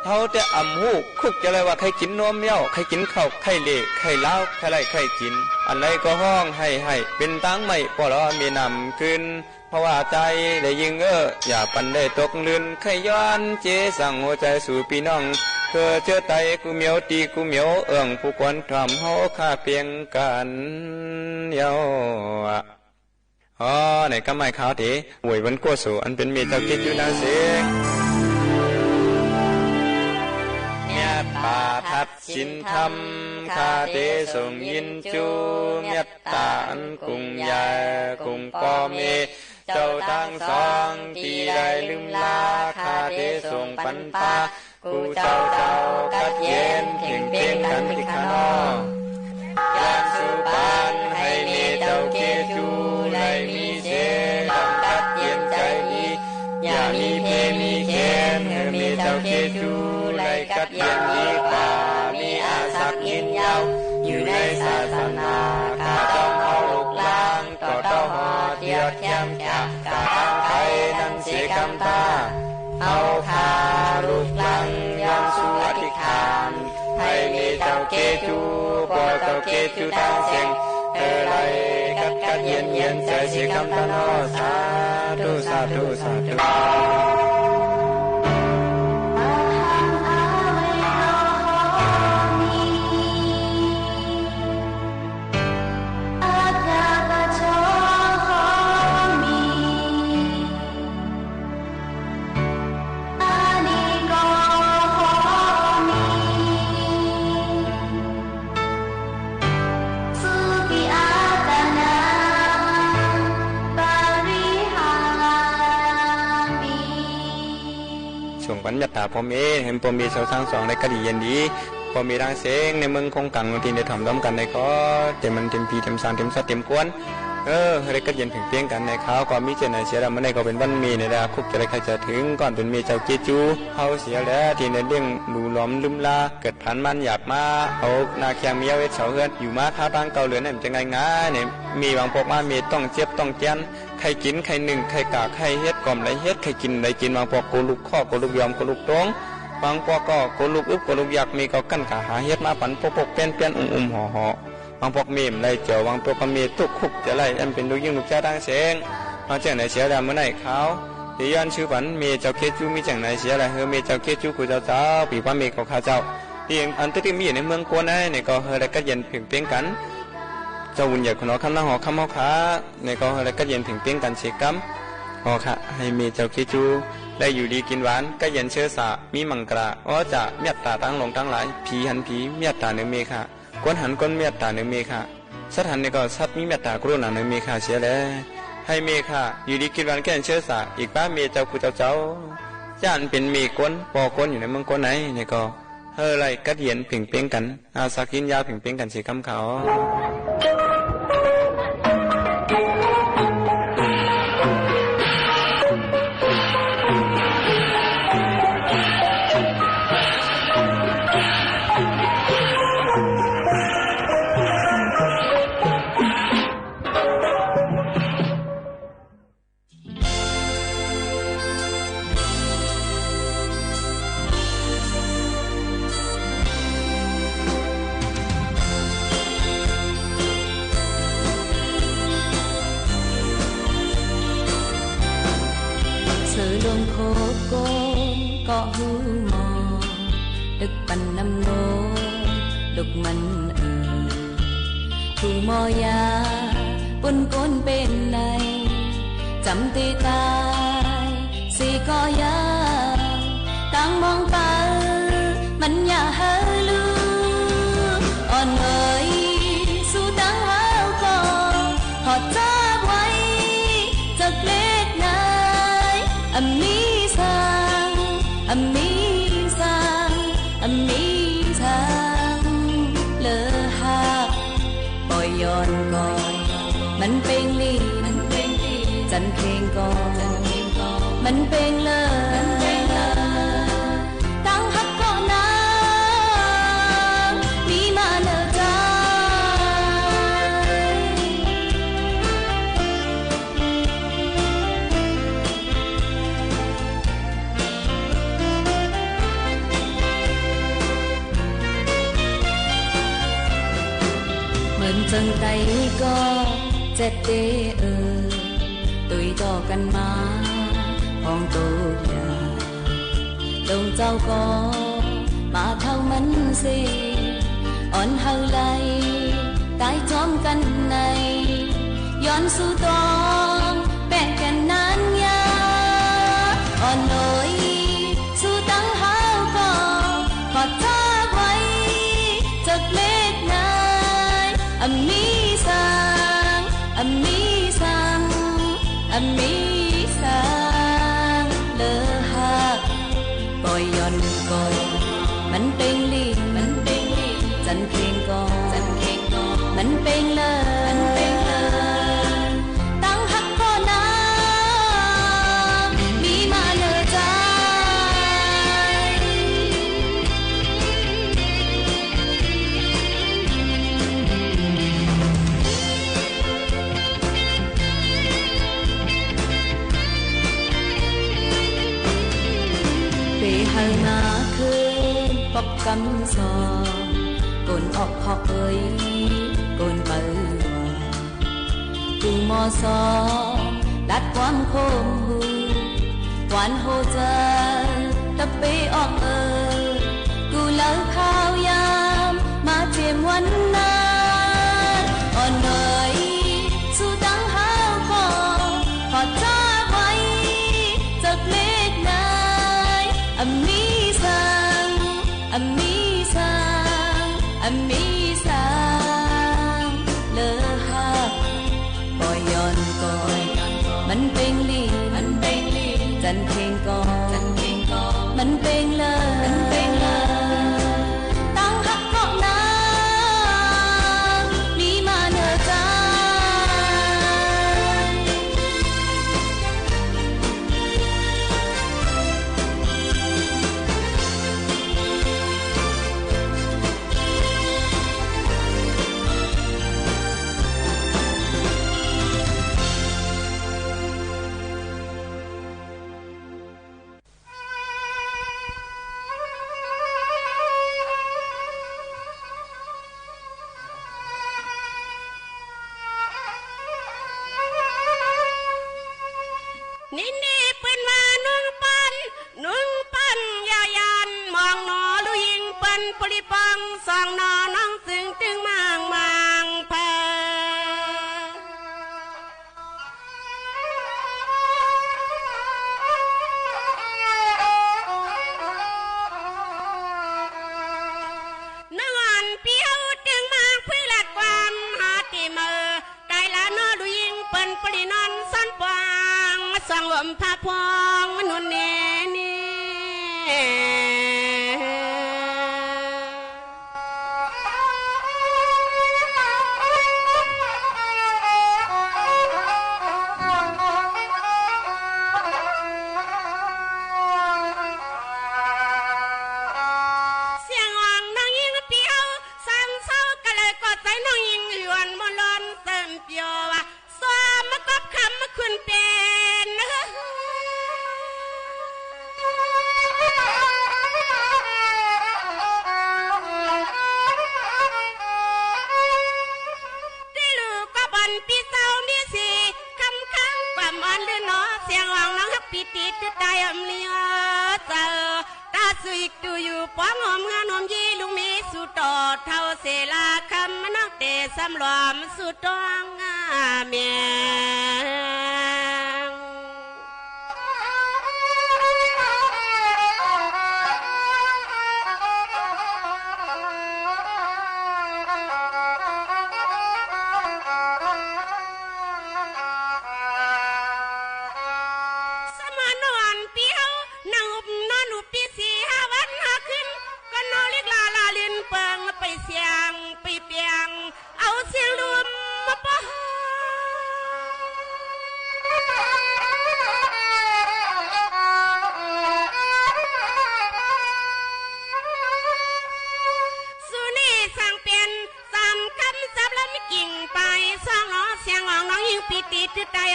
เขาแต่อ่ำหูคุกจะเลยว่าใครกินนมเย้าใครกินข้าวใครเละใครเล้าใครไรใครกินอันไรก็ห้องให้เป็นตั้งไม่พอรอมีนำขึ้นเพราะว่าใจได้ยิงอย่าปันได้ตกลื่นใครย้อนเจสั่งหัวใจสู่พี่น้องเธอเชื่อไตกูเหมียวตีกูเหมียวผู้ควรทำเฮาข้าเพียงกันเย้าในกำไม้ขาวตีหวยวันกัวสู่อันเป็นเมียเจ้าคิดอยู่นาเสียงเมียป่าทัดสินธรรมคาเตส่งยินจูเมียตาอันกุงยากุงปอเมเจ้าทั้งสองที่ได้ลืมลาคาเตส่งปันปากูเจ้ากัดเย็นเพ่งกันที่ข้างนอกยามสุปานให้มีเจ้าเกจูไลมีเสกกัดเย็นใจดีอย่ามีเพมีเข็นให้มีเจ้าเกจูไลกัดเย็นดีกว่ามีอาศักยินยาวอยู่ในศาสนาข้าจ้องเอาลูกล้างต่อเต้าหอเทียบย้ำจับกาทางไทยนั้นเสียกำตาเอาคาลูกลังยังสู่อธิษฐานให้มีเจ้าเกจูปอเจ้าเกจูตั้งเสียงไรกัดเย็นใจสิคำตานอสาธุปัญญาตาพอมีเห็นพอมีเสาสร้างสองในกะดีเย็นดีพอมีร่างเสียงในเมืองคงกังที่ได้ทำร่วมกันในก็เต็มมันเต็มพีเต็มสารเต็มสัตเต็มกวนอะไรก็เย็นถึงเพียงกันในเขาก็มีเจนในเสียแล้วมันในก็เป็นวันมีในดาคุกจะได้ใครจะถึงก่อนเป็นมีเจ้าเกจูเฮาเสียแล้วที่ในเรื่องหลูล้อมลืมลาเกิดพันมันหยาบมาเอานาแข้งมีเอาเวทเฉาเฮือนอยู่มาค้าบางเก่าเหลือเนี่ยจะง่ายเนี่ยมีบางพวกมามีต้องเจ็บต้องเจียนใครกินใครหนึ่งใครกากใครเฮ็ดกล่อมไรเฮ็ดใครกินไรกินบางพวกโกลุกข้อโกลุกยอมโกลุกตรงบางพวกก็โกลุกอึบโกลุกอยากมีก็กั้นขาหาเฮ็ดมาปันปกเปี้ยนห่อบางพวกมีมไรเจียวบางพวกก็มีตุกคุกจะไรอันเป็นลูกยิ่งลูกเจ้าดังเสียงบางเจ้าไหนเสียดำเมื่อไหร่เขาที่ย้อนชื่อฝันมีเจ้าเคจูมีจังไหนเสียอะไรเฮอมีเจ้าเคจูกูเจ้าปีว่ามีก็ข้าเจ้าที่อันที่มีในเมืองกวนในก็เฮอไรก็เย็นเพียงกันเจ้าวุ่นใหญ่คนน้อคำนั่งหอคำเอาขาในก็เฮอไรก็เย็นเพียงกันเสียกัมหอค่ะให้มีเจ้าเคจูได้อยู่ดีกินหวานก็เย็นเชื้อสามีมังกราจะเมียตาตั้งลงตั้งหลายผีหันผีเมียตาเนื้อเมฆะก้นหันก้นเมียตาเนื้อเมฆะสัตว์หันนี่ก็สัตว์มีเมียตากรุณาเนื้อเมฆะเสียแล้วให้เมฆะอยู่ดีกินหวานแก่เชื้อสาอีกป้าเมเจ้ากูเจ้าย่านเป็นเมก้นปอก้นอยู่ในเมืองก้นไหนนี่ก็เฮอไรกัดเย็นเพ่งกันอาสักกินยาเพ่งกันสีคำเขาcó hư mò đức bằng năm ngô đục mình thì mò ya bôn côn bên này chấm tì tai si có ya tăng mong ta mình nhà hơi lưu อนเอ๋ยสู้ตั้งหาก็ขอจ้าไว้จากเล็กนายมีสังมีสังมีสังเลอหักปล่อยย้อนก่อนมันเป็นลีจันเพลงก่อนมันเป็นเลยตั้งหักก็นางมีมาเลอใจเหมือนจังใดก็เจ็ดเดตุยต่อกันมาห้องโตยาดงเจ้าก็มาเท่ามันสิอ่อนเฮาไหลตายจอมกันในย้อนสู่ตองแป้งกันนานยาอ่อนน้อยสู่ตั้งหาก็ขอจ้าไว้จากเล็กนายมีสังมีสังมีสังเลอหักปล่อยย้อนก่อนมันเป็นลีจันเพลงก่อนมันเป็นเลยตั้งหักก็นางมีมาเลอใจหามาคืนปอกกำซองกนออกพอกเอ้ยกนเปิดว่าถึงมอซอดัดความโคมหูหวานโหเจอตะเปออกกูเลิกข้าวยามมาเจียมวันนั้นอ่อนเอ๋ยสู้ตั้งหาก็ขอจ้าไว้จากเล็กนายมีสังมีสังมีสังเลอหักปล่อยย้อนก่อนมันเป็นลีจันเพลงก่อนมันเป็นเลยตั้งหักก็นางมีมาเนอใจนี่เป็นว่านุ่งปันยายันมองหนอลุยิงปันปริปังสองนอน้องตึงมางแพนอนเปียวตึงมางพื้นหลัดความหาติเมอไกลละนอลุยิงปันปรินอนสันปางสังวมพาพองมนุนเนนี่เสียงอ่างน้องยิงเปียวสังเศร้าก็เลยกดใจน้องยิงหยวนมลอนเติมเปียวว่าซ้อมมาก็คำมาคุณเป็นที่ลูกก็บันปีเศร้ามีสีคำค้างความอ่อนหรือเนาะเสียงอ่างน้องฮักปีติดตายอมเลียเจอตาสุยตูอยู่ป้องหอมงานหอมยีลุงมีสุดต่อเท่าเสลาคำมันนักเตะสำรวมสุดตองเมียง เ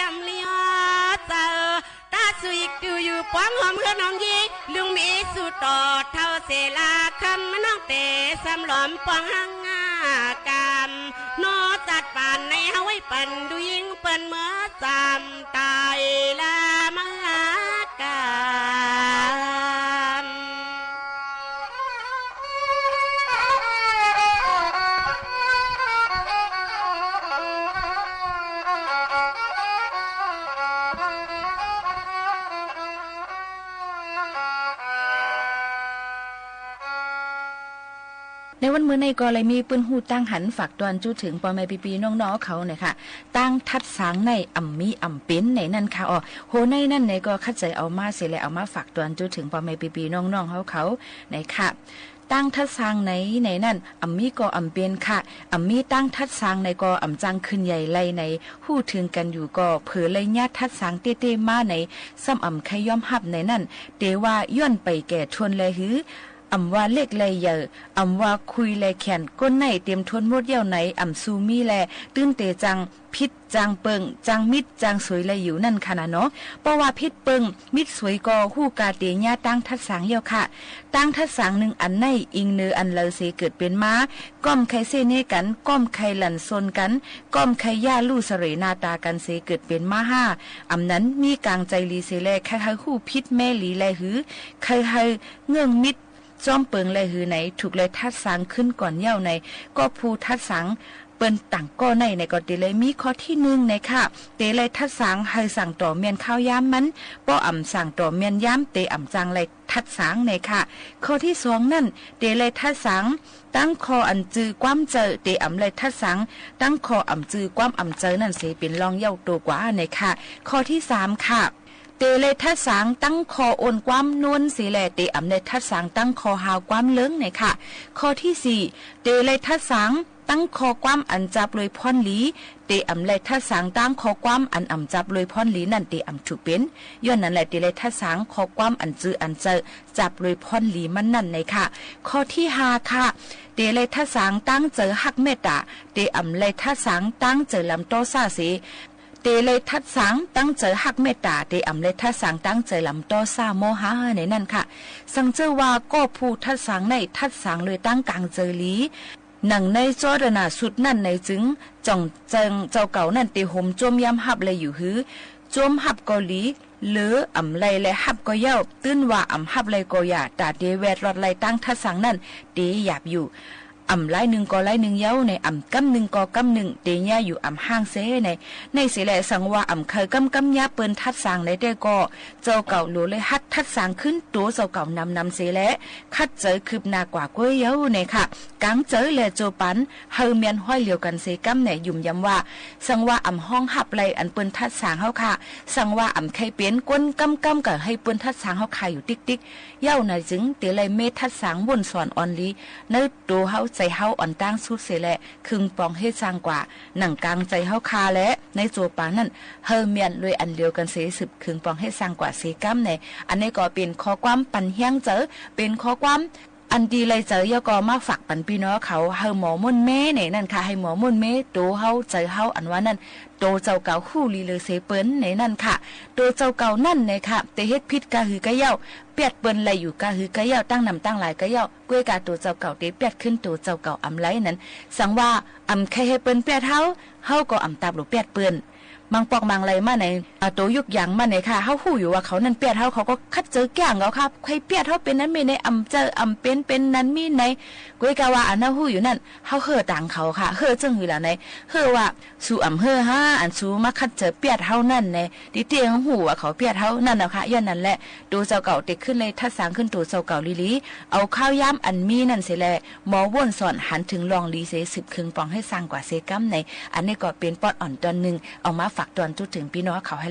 อำเลียเจอตาสุยดูอยู่ป้องหอมเฮือนหอมยีลุงมีสุดต่อเท่าเสลาคำน้องเตะสำหลอมป้องหังงากามโนจัดป่านในเฮาไว้ปั่นดูยิงเปิ้นเมื่อจำตายละมากามในวันมื้อในก็เลยมีปืนหูตั้งหันฝากตอนจู้ถึงปอแม่ปีๆน้องๆเขาเนี่ยค่ะตั้งทัดสางในอ่ำมีอ่ำเป็นในนั่นค่ะอ๋อโหในนั่นในก็คัดใจเอามาเสร็จแล้วเอามาฝากตอนจู้ถึงปอแม่ปีๆน้องๆเขาในค่ะตั้งทัดสางในนั่นอ่ำมีก็อ่ำเป็นค่ะอ่ำมีตั้งทัดสางในก็อ่ำจังขึ้นใหญ่ไล่ในหู้ถึงกันอยู่ก็เผอเลยญาติทัดสางเต้ๆมาในซ้ำอ่ำใครย่อมหับในนั่นเตว่าย้อนไปแก่ทวนเลยหืออำว่าเล็กแลเยอะอำว่าคุยแลแขนก้นในเตรียมทวนหมดเยี่ยวไหนอำซูมีแลตื้นเตจังพิษจางเปิงจางมิดจางสวยแลอยู่นั่นค่ะนะเนาะเพราะว่าพิษเปิงมิดสวยก็ฮู้กาเตญาตั้งทัดสางเยี่ยวค่ะตั้งทัดสางหนึ่งอันในอิงเนืออันเลเสเกิดเป็นม้าก้อมไข่เสเนกันก้อมไข่หลั่นซนกันก้อมไข่ย่าลู่เสรนาตากันเสเกิดเป็นม้าห้าอำนั้นมีกลางใจลีเสแลใครๆฮู้พิษแม่หลีแลหือใครๆเงื่องมิดจอมเปิงเลยหือไหนถูกเลยทัดสังขึ้นก่อนเย้าในก็ภูทัดสังเปิ้นต่างก็ในก็เตเลยมีข้อที่1ในค่ะเตเลยทัดสังให้สั่งต่อเมียนข้าวยามมันป้ออ่ำสั่งต่อเมียนยามเตอ่ำจังเลยทัดสังในค่ะข้อที่2นั่นเตเลยทัดสังตั้งคออันจือความเจอเตอ่ำเลยทัดสังตั้งคออ่ำจือความอ่ำเจอนั่นเสเป็นรองเย้าตัวกว่าในค่ะข้อที่3ค่ะเตเลยทัดสางตั้งคอโอนความนวลสีแลเตอำเลยทัดสางตั้งคอหาวความเลิ้งเนี่ยค่ะข้อที่4เตเลยทัดสางตั้งคอความอันจับเลยพรหลีเตอำเลยทัดสางตั้งคอความอันอำจับเลยพรหลีนั่นเตอำถูกเป็นย้อนนั่นแหละเตเลยทัดสางคอความอันจืออันเจอจับเลยพรหลีมันนั่นเนี่ยค่ะข้อที่5ค่ะเตเลยทัดสางตั้งเจอหักเมตตาเตอำเลยทัดสางตั้งเจอลำโตซาเสเตเลยทัดสังตั้งเจอหักเมตตาเตอำเลยทัดสังตั้งเจอลำต้อซาโมหะในนั่นค่ะสังเจอว่าก็ผู้ทัดสังในทัดสังเลยตั้งกลางเจอลีหนังในจอดนาสุดนั่นในจึงจ่องเจิงเจ้าเก่านั่นเตหมจมยำหับเลยอยู่หือจมหับเกาหลีหรืออ่ำไรและหับก็เย้าตื้นว่าอ่ำหับไรก็อย่าตาเดแวดรอดไรตั้งทัดสังนั่นเตหยาบอยู่อ่ำไล่หนึ่งก็ไล่หนึ่งเย้าในอ่ำกำหนึ่งก็กำหนึ่งเตียอยู่อ่ำห้างเซในเสียแหละสังว่าอ่ำเคยกำยาเปิ้นทัดสางในได้ก็เจ้าเก่าหลูเลยฮัดทัดสางขึ้นตัวเจ้าเก่านำเสียแหละคัดเจอคืบหน้ากว่าก้วยเย้าในค่ะกังเจอเลยโจปันเฮาเมียนห้อยเหลียวกันเซกำในยุ่มย้ำว่าสังว่าอ่ำห้องหับไรอันเปิ้นทัดสางเฮาค่ะสังว่าอ่ำใครเปลี่ยนก้นกำกับให้เปิ้นทัดสางเฮาขายอยู่ติ๊กเย้าในจึงเตเลยเมทัดสางวนสอนออนลีในตัวเฮาใจเฮาอ่อนตั้งสุดเสียแหละคึงปองเฮ็ดสร้างกว่าหนังกลางใจเฮาคาและในโจปานั่นเฮาเมียนเลยอันเดียวกันเสสืบคึงปองเฮ็ดสร้างกว่าเสกัมในอันนี้ก็เป็นข้อความปันเฮียงเจอเป็นข้อความอันดีเลยเจอยก็มาฝากปันพี่น้องเขาเฮาหมอมุ่นแม่เนี่ยนั่นค่ะให้หมอมุ่นแม่โตเฮาใจเฮาอันว่านั่นโตเจ้าเก่าคู่ลีเลยเสเปิ้นในนั่นค่ะโตเจ้าเก่านั่นเนี่ยค่ะแต่เฮ็ดผิดกะหือกะเย้าเปียดเปิ้นไหลอยู่กะหือกะเย้าตั้งนำตั้งหลายกะเย้ากล้วยกะโตเจ้าเก่าเตเปียดขึ้นโตเจ้าเก่าอำไหลนั้นสังว่าอำใครให้เปิ้นเปียดเฮาก็อำตาบหรือเปียดเปิ้นบางปอกบางไรมาในตัวยุกอย่างมาในค่ะเฮาฮู้อยู่ว่าเขานั่นเปียดเฮาเขาก็คัดเจอแก่งเขาครับใครเปียดเฮาเป็นนั้นมีในอำเจออำเป็นนั้นมีในก้วยกะว่าอันนั้นฮู้อยู่นั่นเฮาเฮ่อต่างเขาค่ะเฮ่อจึงอยู่ล่ะในเฮ่อว่าสู่อำเฮ่อฮาอันสู่มาคัดเจอเปียดเฮานั่นในดิเตียงฮู้ว่าเขาเปียดเฮานั่นน่ะค่ะย้อนนั่นแหละตัวเจ้าเก่าเต็กขึ้นเลยทัดสางขึ้นตัวเจ้าเก่าลีเอาข้าวยามอันมีนั่นเสิแลหมอว่นสอนหันถึงลองลีเส10ครึ่งปองให้สร้างกว่าเซกัมในอันนี้ก็เป็นปอดอ่อนตอนนึงเอามาฝากตอนจุดถึงพี่น้องเขาให้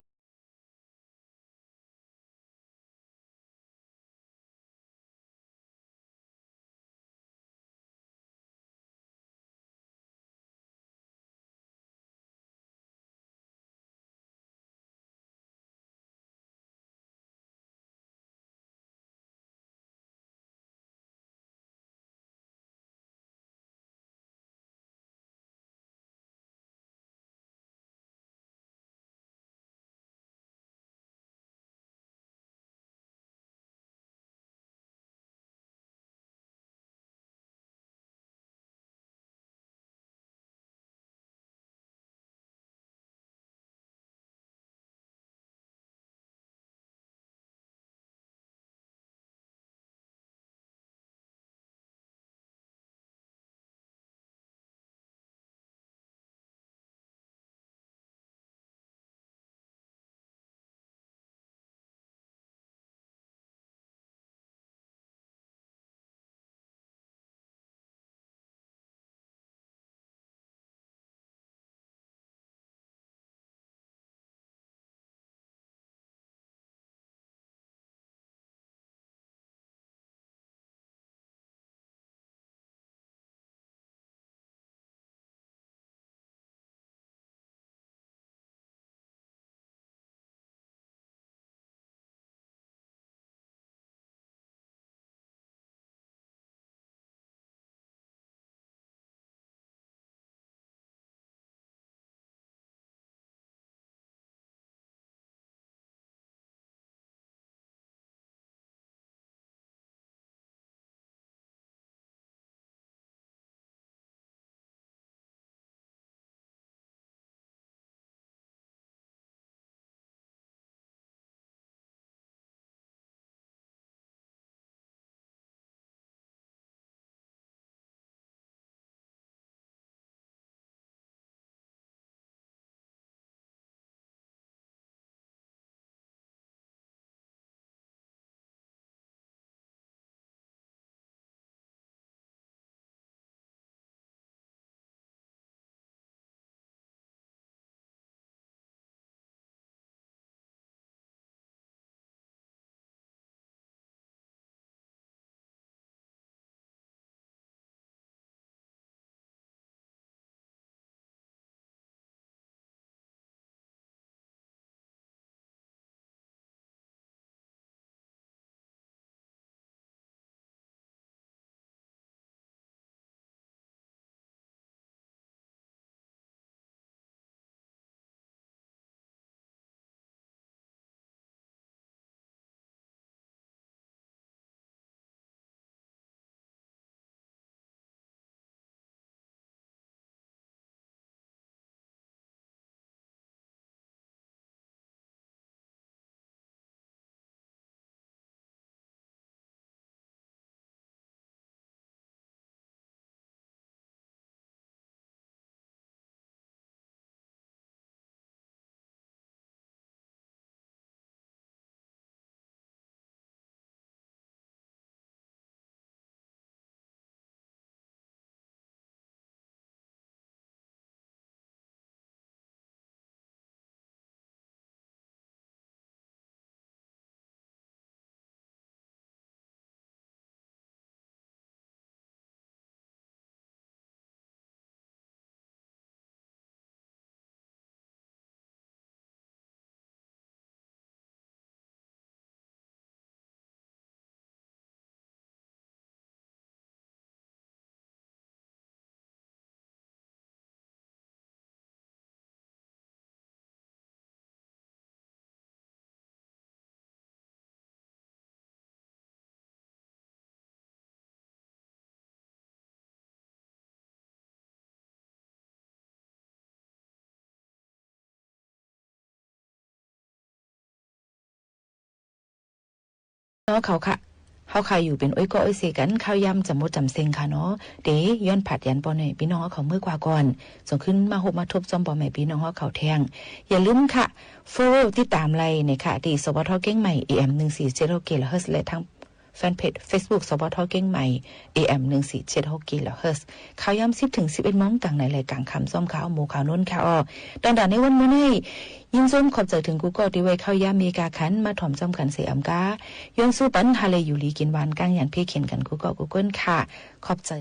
เนาะเขาค่ะเฮาค่ะอยู่เป็นอ้อยก็อ้อยเสกันข้าวยำจำมดจำเซ็งค่ะเนาะเดย้อนผัดยันปอหน่อยพี่น้องเขาเมื่อกว่าก่อนส่งขึ้นมาหบมาทบจอมปอใหม่พี่น้องเขาแทงอย่าลืมค่ะโฟลที่ตามไลน์ในค่ะที่สวทเก้งใหม่ AM 1476 kHz และทั้งแฟนเพจ Facebook สวทเก้งใหม่ AM 1476 kHz ข่าวยำ10 ถึง 11 โมงต่างในรายการคำซ้อมข่าวหมู่ข่าวน้นข่าวอ้อตอนด่านในวันมื้อนี้ยินส้มขอบใจถึงกูก็ที่ไว้เข้ายามมีกาขันมาถ่อมจำขันเสียอำกาย้อนสู้ปันทะเลอยู่ลีกินหวานกลางอย่างเพ่เขียนกันกูก็กูเกินค่ะขอบใจ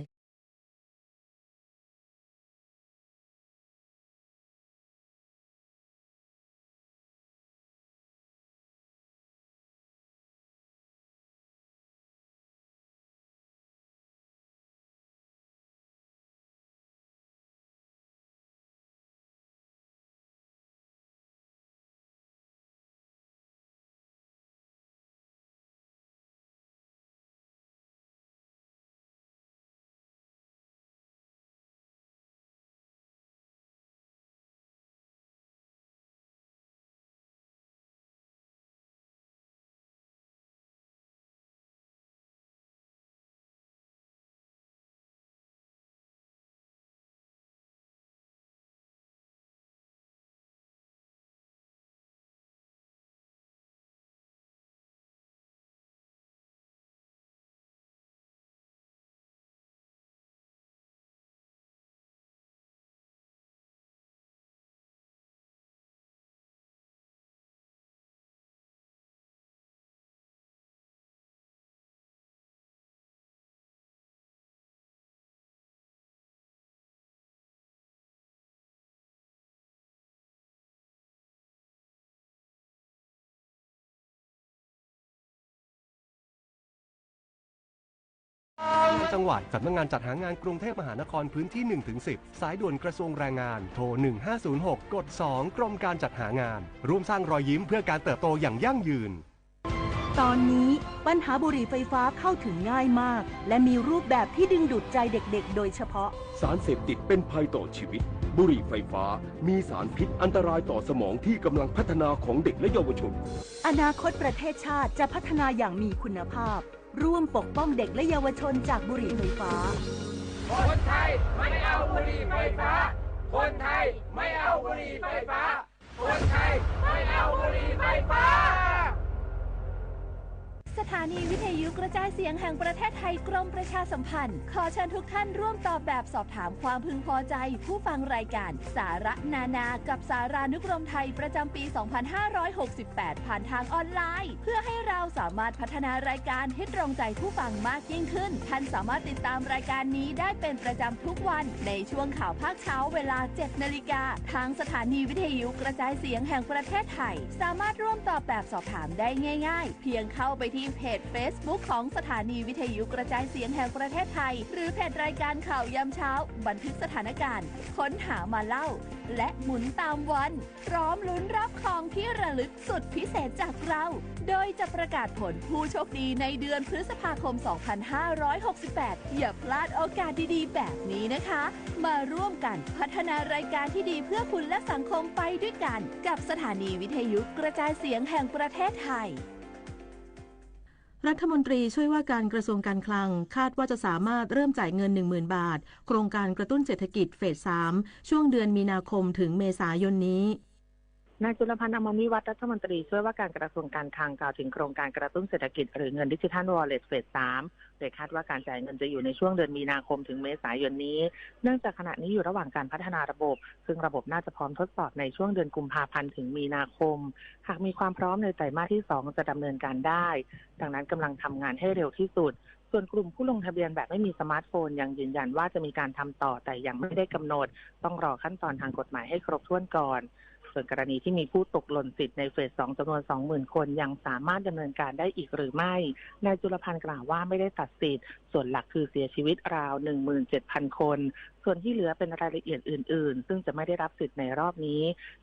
จังหวัดสำนักงานจัดหางานกรุงเทพมหานครพื้นที่ 1-10 สายด่วนกระทรวงแรงงานโทร 1506 กด 2 กรมการจัดหางานร่วมสร้างรอยยิ้มเพื่อการเติบโตอย่างยั่งยืนตอนนี้ปัญหาบุหรี่ไฟฟ้าเข้าถึงง่ายมากและมีรูปแบบที่ดึงดูดใจเด็กๆโดยเฉพาะสารเสพติดเป็นภัยต่อชีวิตบุหรี่ไฟฟ้ามีสารพิษอันตรายต่อสมองที่กำลังพัฒนาของเด็กและเยาวชนอนาคตประเทศชาติจะพัฒนาอย่างมีคุณภาพร่วมปกป้องเด็กและเยาวชนจากบุหรี่ไฟฟ้าคนไทยไม่เอาบุหรี่ไฟฟ้าคนไทยไม่เอาบุหรี่ไฟฟ้าคนไทยไม่เอาบุหรี่ไฟฟ้าสถานีวิทยุกระจายเสียงแห่งประเทศไทยกรมประชาสัมพันธ์ขอเชิญทุกท่านร่วมตอบแบบสอบถามความพึงพอใจผู้ฟังรายการสาระนานากับสารานุกรมไทยประจำปี 2568 ผ่านทางออนไลน์เพื่อให้เราสามารถพัฒนารายการให้ตรงใจผู้ฟังมากยิ่งขึ้นท่านสามารถติดตามรายการนี้ได้เป็นประจำทุกวันในช่วงข่าวภาคเช้าเวลา 7 นาฬิกาทางสถานีวิทยุกระจายเสียงแห่งประเทศไทยสามารถร่วมตอบแบบสอบถามได้ง่ายๆเพียงเข้าไปที่เพจ Facebook ของสถานีวิทยุกระจายเสียงแห่งประเทศไทยหรือเพจรายการข่าวยามเช้าบันทึกสถานการณ์ค้นหามาเล่าและหมุนตามวันพร้อมลุ้นรับของที่ระลึกสุดพิเศษจากเราโดยจะประกาศผลผู้โชคดีในเดือนพฤษภาคม 2568 อย่าพลาดโอกาสดีๆแบบนี้นะคะมาร่วมกันพัฒนารายการที่ดีเพื่อคุณและสังคมไปด้วยกันกับสถานีวิทยุกระจายเสียงแห่งประเทศไทยรัฐมนตรีช่วยว่าการกระทรวงการคลังคาดว่าจะสามารถเริ่มจ่ายเงิน 10,000 บาทโครงการกระตุ้นเศรษฐกิจเฟส 3 ช่วงเดือนมีนาคมถึงเมษายนนี้นายจุลพันธ์ อมรวิวัฒน์รัฐมนตรีช่วยว่าการกระทรวงการคลังกล่าวถึงโครงการกระตุ้นเศรษฐกิจหรือเงินดิจิทัลวอลเล็ตเฟส 3 โดยคาดว่าการจ่ายเงินจะอยู่ในช่วงเดือนมีนาคมถึงเมษายนนี้เนื่องจากขณะนี้อยู่ระหว่างการพัฒนาระบบซึ่งระบบน่าจะพร้อมทดสอบในช่วงเดือนกุมภาพันธ์ถึงมีนาคมหากมีความพร้อมในไตรมาสที่ 2 จะดำเนินการได้ดังนั้นกำลังทำงานให้เร็วที่สุดส่วนกลุ่มผู้ลงทะเบียนแบบไม่มีสมาร์ทโฟนยังยืนยันว่าจะมีการทำต่อแต่ยังไม่ได้กำหนดต้องรอขั้นตอนทางกฎหมายให้ครบถ้วนก่อนส่วนกรณีที่มีผู้ตกหล่นสิทธิ์ในเฟส 2 จำนวน 20,000 คนยังสามารถดำเนินการได้อีกหรือไม่นายจุลพันธ์กล่าวว่าไม่ได้ตัดสิทธิ์ ส่วนหลักคือเสียชีวิตราว 17,000 คนส่วนที่เหลือเป็นรายละเอียดอื่นๆซึ่งจะไม่ได้รับสิทธิ์ในรอบนี้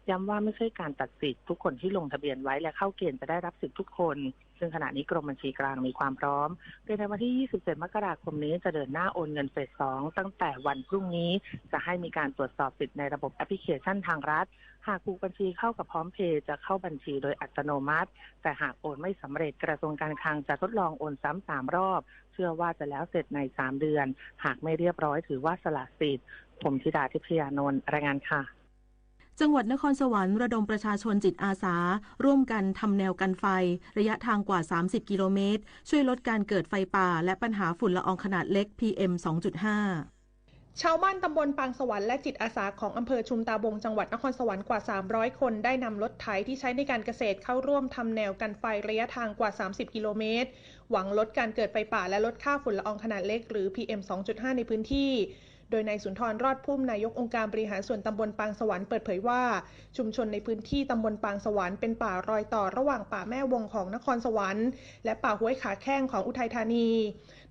ย้ำว่าไม่ใช่การตัดสิทธิ์ทุกคนที่ลงทะเบียนไว้และเข้าเกณฑ์จะได้รับสิทธิ์ทุกคนซึ่งขณะนี้กรมบัญชีกลางมีความพร้อมโดยในวันที่ 27 มกราคมนี้จะเดินหน้าโอนเงินเฟส 2ตั้งแต่วันพรุ่งนี้จะให้มีการตรวจสอบสิทธิ์ในระบบแอปพลิเคชันทางรัฐหากผูกบัญชีเข้ากับพร้อมเพย์จะเข้าบัญชีโดยอัตโนมัติแต่หากโอนไม่สำเร็จกระทรวงการคลังจะทดลองโอนซ้ำ3 รอบเชื่อว่าจะแล้วเสร็จใน3 เดือนหากไม่เรียบร้อยถือว่าสละสิทธิ์ผมธิดาทิพยานนท์รายงานค่ะจังหวัดนครสวรรค์ระดมประชาชนจิตอาสาร่วมกันทำแนวกันไฟระยะทางกว่า30กิโลเมตรช่วยลดการเกิดไฟป่าและปัญหาฝุ่นละอองขนาดเล็ก PM 2.5 ชาวบ้านตำบลปางสวรรค์และจิตอาสาของอำเภอชุมตาบงจังหวัดนครสวรรค์กว่า300คนได้นำรถไถที่ใช้ในการเกษตรเข้าร่วมทำแนวกันไฟระยะทางกว่า30กิโลเมตรหวังลดการเกิดไฟป่าและลดค่าฝุ่นละอองขนาดเล็กหรือ PM 2.5 ในพื้นที่โดยนายสุนทรรอดพุ่มนายกองค์การบริหารส่วนตำบลปางสวรรค์เปิดเผยว่าชุมชนในพื้นที่ตำบลปางสวรรค์เป็นป่ารอยต่อระหว่างป่าแม่วงของนครสวรรค์และป่าห้วยขาแข้งของอุทัยธานี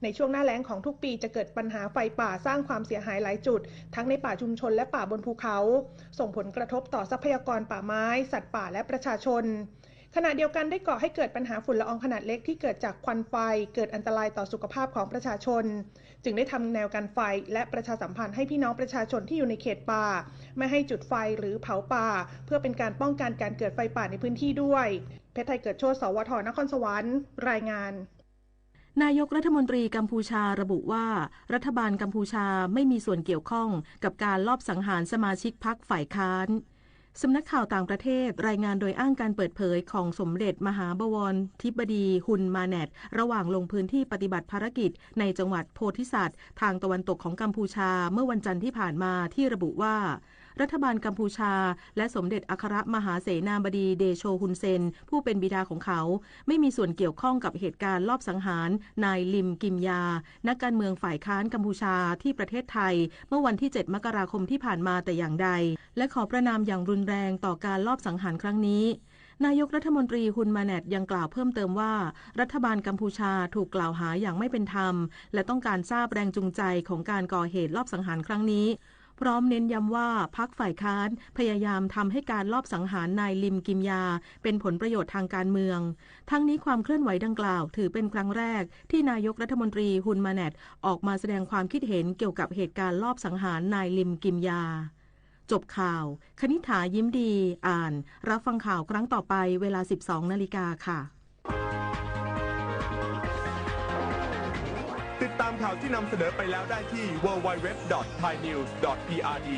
ในช่วงหน้าแล้งของทุกปีจะเกิดปัญหาไฟป่าสร้างความเสียหายหลายจุดทั้งในป่าชุมชนและป่าบนภูเขาส่งผลกระทบต่อทรัพยากรป่าไม้สัตว์ป่าและประชาชนขณะเดียวกันได้ก่อให้เกิดปัญหาฝุ่นละอองขนาดเล็กที่เกิดจากควันไฟเกิดอันตรายต่อสุขภาพของประชาชนจึงได้ทำแนวกันไฟและประชาสัมพันธ์ให้พี่น้องประชาชนที่อยู่ในเขตป่าไม่ให้จุดไฟหรือเผาป่าเพื่อเป็นการป้องกันการเกิดไฟป่าในพื้นที่ด้วยเพชรไทยเกิดโชติ สวท.นครสวรรค์รายงานนายกรัฐมนตรีกัมพูชาระบุว่ารัฐบาลกัมพูชาไม่มีส่วนเกี่ยวข้องกับการลอบสังหารสมาชิกพรรคฝ่ายค้านสำนักข่าวต่างประเทศรายงานโดยอ้างการเปิดเผยของสมเด็จมหาบวรธิบดีฮุนมาแนตระหว่างลงพื้นที่ปฏิบัติภารกิจในจังหวัดโพธิสัตว์ทางตะวันตกของกัมพูชาเมื่อวันจันทร์ที่ผ่านมาที่ระบุว่ารัฐบาลกัมพูชาและสมเด็จอัครมหาเสนาบดีเดโชฮุนเซนผู้เป็นบิดาของเขาไม่มีส่วนเกี่ยวข้องกับเหตุการณ์ลอบสังหารนายลิมกิมยานักการเมืองฝ่ายค้านกัมพูชาที่ประเทศไทยเมื่อวันที่7 มกราคมที่ผ่านมาแต่อย่างใดและขอประณามอย่างรุนแรงต่อการลอบสังหารครั้งนี้นายกรัฐมนตรีฮุนมาแนตยังกล่าวเพิ่มเติมว่ารัฐบาลกัมพูชาถูกกล่าวหาอย่างไม่เป็นธรรมและต้องการทราบแรงจูงใจของการก่อเหตุลอบสังหารครั้งนี้พร้อมเน้นย้ำว่าพรรคฝ่ายค้านพยายามทำให้การลอบสังหารนายลิมกิมยาเป็นผลประโยชน์ทางการเมืองทั้งนี้ความเคลื่อนไหวดังกล่าวถือเป็นครั้งแรกที่นายกรัฐมนตรีฮุนมาแนตออกมาแสดงความคิดเห็นเกี่ยวกับเหตุการณ์ลอบสังหารนายลิมกิมยาจบข่าวคณิษฐายิ้มดีอ่านรับฟังข่าวครั้งต่อไปเวลา 12 นาฬิกาค่ะติดตามข่าวที่นำเสนอไปแล้วได้ที่ www.thainews.prd.